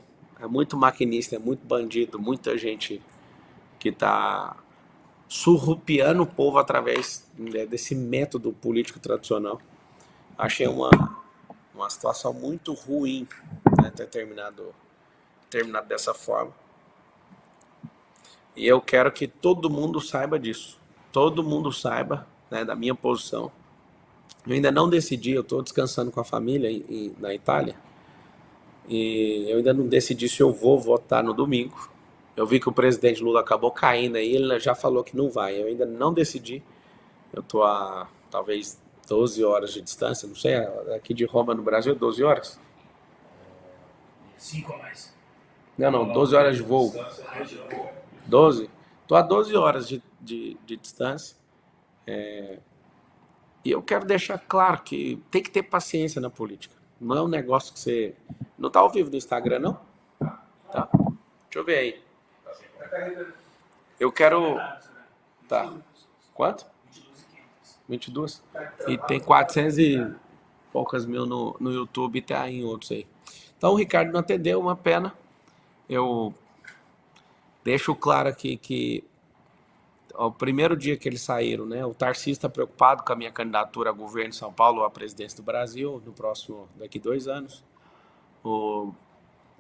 [SPEAKER 1] maquinista, é muito bandido, muita gente que está surrupiando o povo através desse método político tradicional. Achei uma situação muito ruim, né, ter terminado dessa forma. E eu quero que todo mundo saiba disso. Todo mundo saiba, né, da minha posição. Eu ainda não decidi, eu estou descansando com a família na Itália. E eu ainda não decidi se eu vou votar no domingo. Eu vi que o presidente Lula acabou caindo aí, ele já falou que não vai. Eu ainda não decidi. Eu estou a talvez 12 horas de distância, não sei, aqui de Roma no Brasil, 12 horas?
[SPEAKER 3] 5 a mais.
[SPEAKER 1] Não, 12 horas de voo. 12? Estou a 12 horas de distância. E eu quero deixar claro que tem que ter paciência na política. Não é um negócio que você... Não está ao vivo no Instagram, não? Tá. Deixa eu ver aí. Eu quero... Tá. Quanto? 22? E tem 400 e poucas mil no YouTube e tá em outros aí. Então o Ricardo não atendeu, uma pena. Eu deixo claro aqui que o primeiro dia que eles saíram, né, o Tarcísio está preocupado com a minha candidatura a governo de São Paulo ou à presidência do Brasil, daqui 2 anos.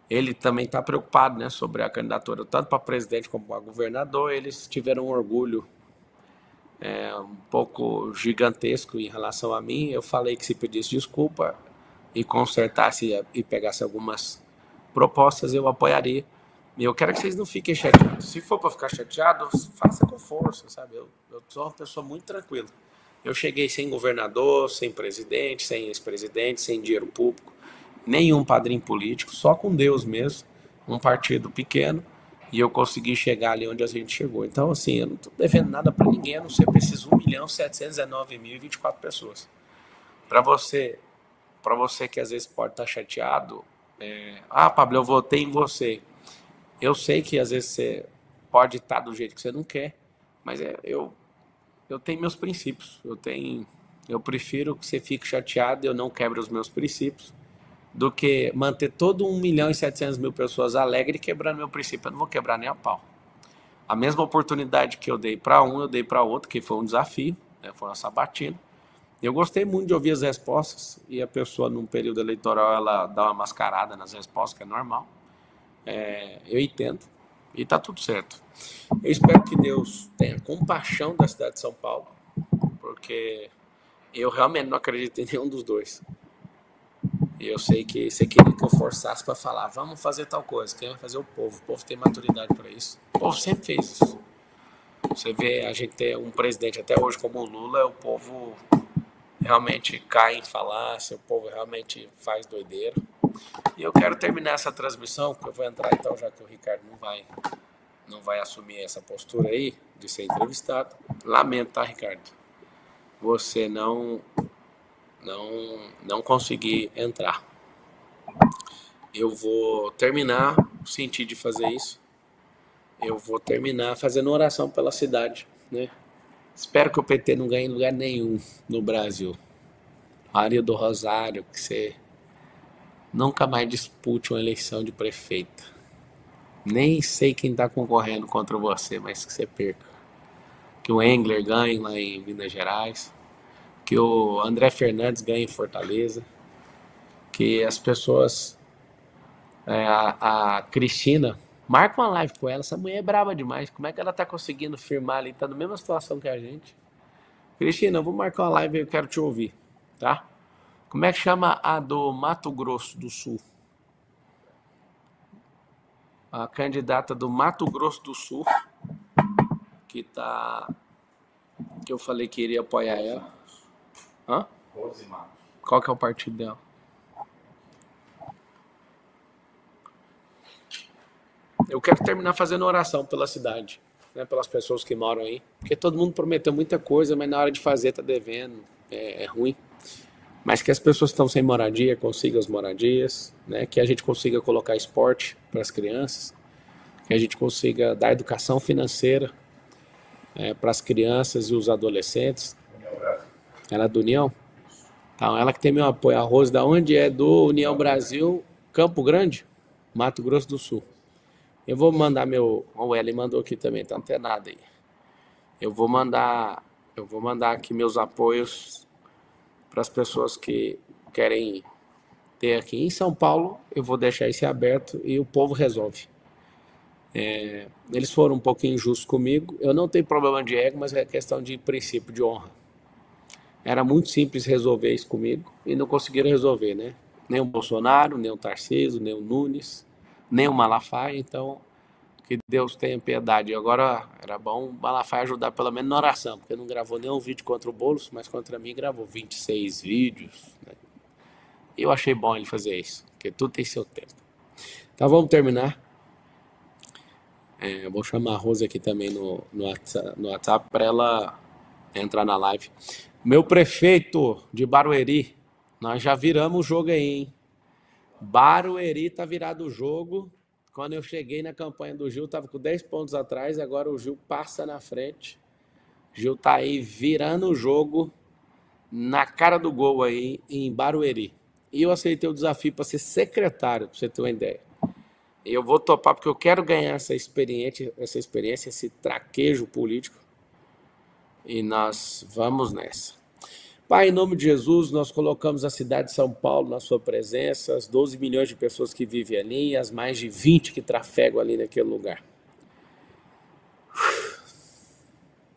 [SPEAKER 1] Ele também está preocupado, né, sobre a candidatura, tanto para presidente como para governador. Eles tiveram um orgulho um pouco gigantesco em relação a mim. Eu falei que se pedisse desculpa e consertasse e pegasse algumas propostas, eu apoiaria. E eu quero que vocês não fiquem chateados. Se for para ficar chateado, faça com força, sabe? Eu sou uma pessoa muito tranquila. Eu cheguei sem governador, sem presidente, sem ex-presidente, sem dinheiro público, nenhum padrinho político, só com Deus mesmo, um partido pequeno, e eu consegui chegar ali onde a gente chegou. Então, assim, eu não estou devendo nada para ninguém, a não ser para esses 1.719.024 pessoas. Para você que às vezes pode estar chateado, Pablo, eu votei em você. Eu sei que às vezes você pode estar do jeito que você não quer, mas eu tenho meus princípios. Eu prefiro que você fique chateado e eu não quebre os meus princípios, do que manter todo 1.700.000 pessoas alegres e quebrando meu princípio. Eu não vou quebrar nem a pau. A mesma oportunidade que eu dei para um, eu dei para outro, que foi um desafio, né, foi uma sabatina. Eu gostei muito de ouvir as respostas, e a pessoa, num período eleitoral, ela dá uma mascarada nas respostas, que é normal. Eu entendo. E tá tudo certo. Eu espero que Deus tenha compaixão da cidade de São Paulo, porque eu realmente não acredito em nenhum dos dois. E eu sei que você queria que eu forçasse para falar, vamos fazer tal coisa. Quem vai fazer é o povo. O povo tem maturidade para isso. O povo sempre fez isso. Você vê, a gente ter um presidente até hoje como o Lula, o povo realmente cai em falácia, o povo realmente faz doideira. E eu quero terminar essa transmissão, porque eu vou entrar então, já que o Ricardo não vai assumir essa postura aí de ser entrevistado. Lamento, tá, Ricardo? Você não conseguir entrar. Eu vou terminar, senti de fazer isso. Eu vou terminar fazendo oração pela cidade, né? Espero que o PT não ganhe em lugar nenhum no Brasil. Maria do Rosário, que você nunca mais dispute uma eleição de prefeita. Nem sei quem está concorrendo contra você, mas que você perca. Que o Engler ganhe lá em Minas Gerais. Que o André Fernandes ganhe em Fortaleza. Que as pessoas... a Cristina... Marca uma live com ela. Essa mulher é braba demais. Como é que ela tá conseguindo firmar ali? Tá na mesma situação que a gente. Cristina, eu vou marcar uma live e eu quero te ouvir. Tá? Como é que chama a do Mato Grosso do Sul? A candidata do Mato Grosso do Sul, que eu falei que iria apoiar ela. Hã? Qual que é o partido dela? Eu quero terminar fazendo oração pela cidade, né, pelas pessoas que moram aí, porque todo mundo prometeu muita coisa, mas na hora de fazer tá devendo, é ruim. Mas que as pessoas que estão sem moradia consigam as moradias, né, que a gente consiga colocar esporte para as crianças, que a gente consiga dar educação financeira para as crianças e os adolescentes. Ela é do União? Então, ela que tem meu apoio. A Rose, da onde é? Do União Brasil, Campo Grande, Mato Grosso do Sul. Eu vou mandar meu... O Eli mandou aqui também, tá antenado aí. Eu vou mandar aqui meus apoios para as pessoas que querem ter aqui. Em São Paulo, eu vou deixar isso aberto e o povo resolve. Eles foram um pouquinho injustos comigo. Eu não tenho problema de ego, mas é questão de princípio, de honra. Era muito simples resolver isso comigo e não conseguiram resolver, né? Nem o Bolsonaro, nem o Tarcísio, nem o Nunes, nem o Malafaia. Então, que Deus tenha piedade. E agora era bom o Malafaia ajudar pelo menos na oração, porque não gravou nenhum vídeo contra o Boulos, mas contra mim gravou 26 vídeos. Né? Eu achei bom ele fazer isso, porque tudo tem seu tempo. Então vamos terminar. Eu vou chamar a Rose aqui também no WhatsApp para ela entrar na live. Meu prefeito de Barueri, nós já viramos o jogo aí, hein? Barueri tá virado o jogo. Quando eu cheguei na campanha do Gil, tava com 10 pontos atrás, agora o Gil passa na frente. Gil tá aí virando o jogo na cara do gol aí em Barueri. E eu aceitei o desafio para ser secretário, para você ter uma ideia. E eu vou topar porque eu quero ganhar essa experiência, esse traquejo político. E nós vamos nessa. Pai, em nome de Jesus, nós colocamos a cidade de São Paulo na sua presença, as 12 milhões de pessoas que vivem ali, as mais de 20 que trafegam ali naquele lugar.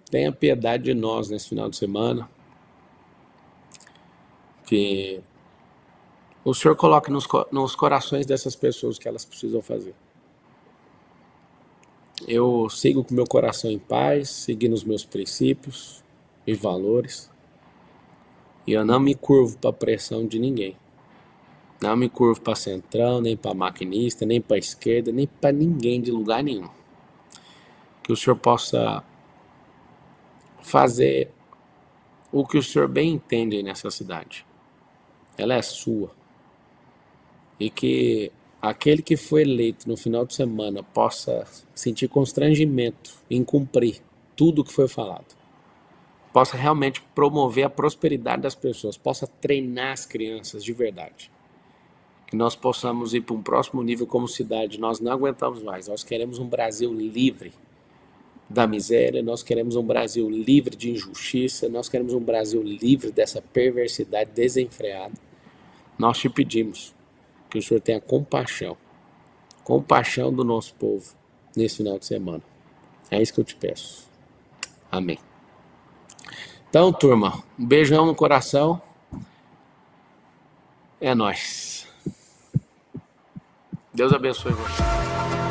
[SPEAKER 1] Tenha piedade de nós nesse final de semana. Que o Senhor coloque nos corações dessas pessoas o que elas precisam fazer. Eu sigo com meu coração em paz, seguindo os meus princípios e valores. E eu não me curvo para a pressão de ninguém. Não me curvo para centrão, nem para maquinista, nem para esquerda, nem para ninguém de lugar nenhum. Que o Senhor possa fazer o que o Senhor bem entende nessa cidade. Ela é sua. E que aquele que foi eleito no final de semana possa sentir constrangimento em cumprir tudo o que foi falado. Possa realmente promover a prosperidade das pessoas, possa treinar as crianças de verdade. Que nós possamos ir para um próximo nível como cidade. Nós não aguentamos mais, nós queremos um Brasil livre da miséria, nós queremos um Brasil livre de injustiça, nós queremos um Brasil livre dessa perversidade desenfreada. Nós te pedimos que o Senhor tenha compaixão do nosso povo, nesse final de semana. É isso que eu te peço. Amém. Então, turma, um beijão no coração. É nóis. Deus abençoe você.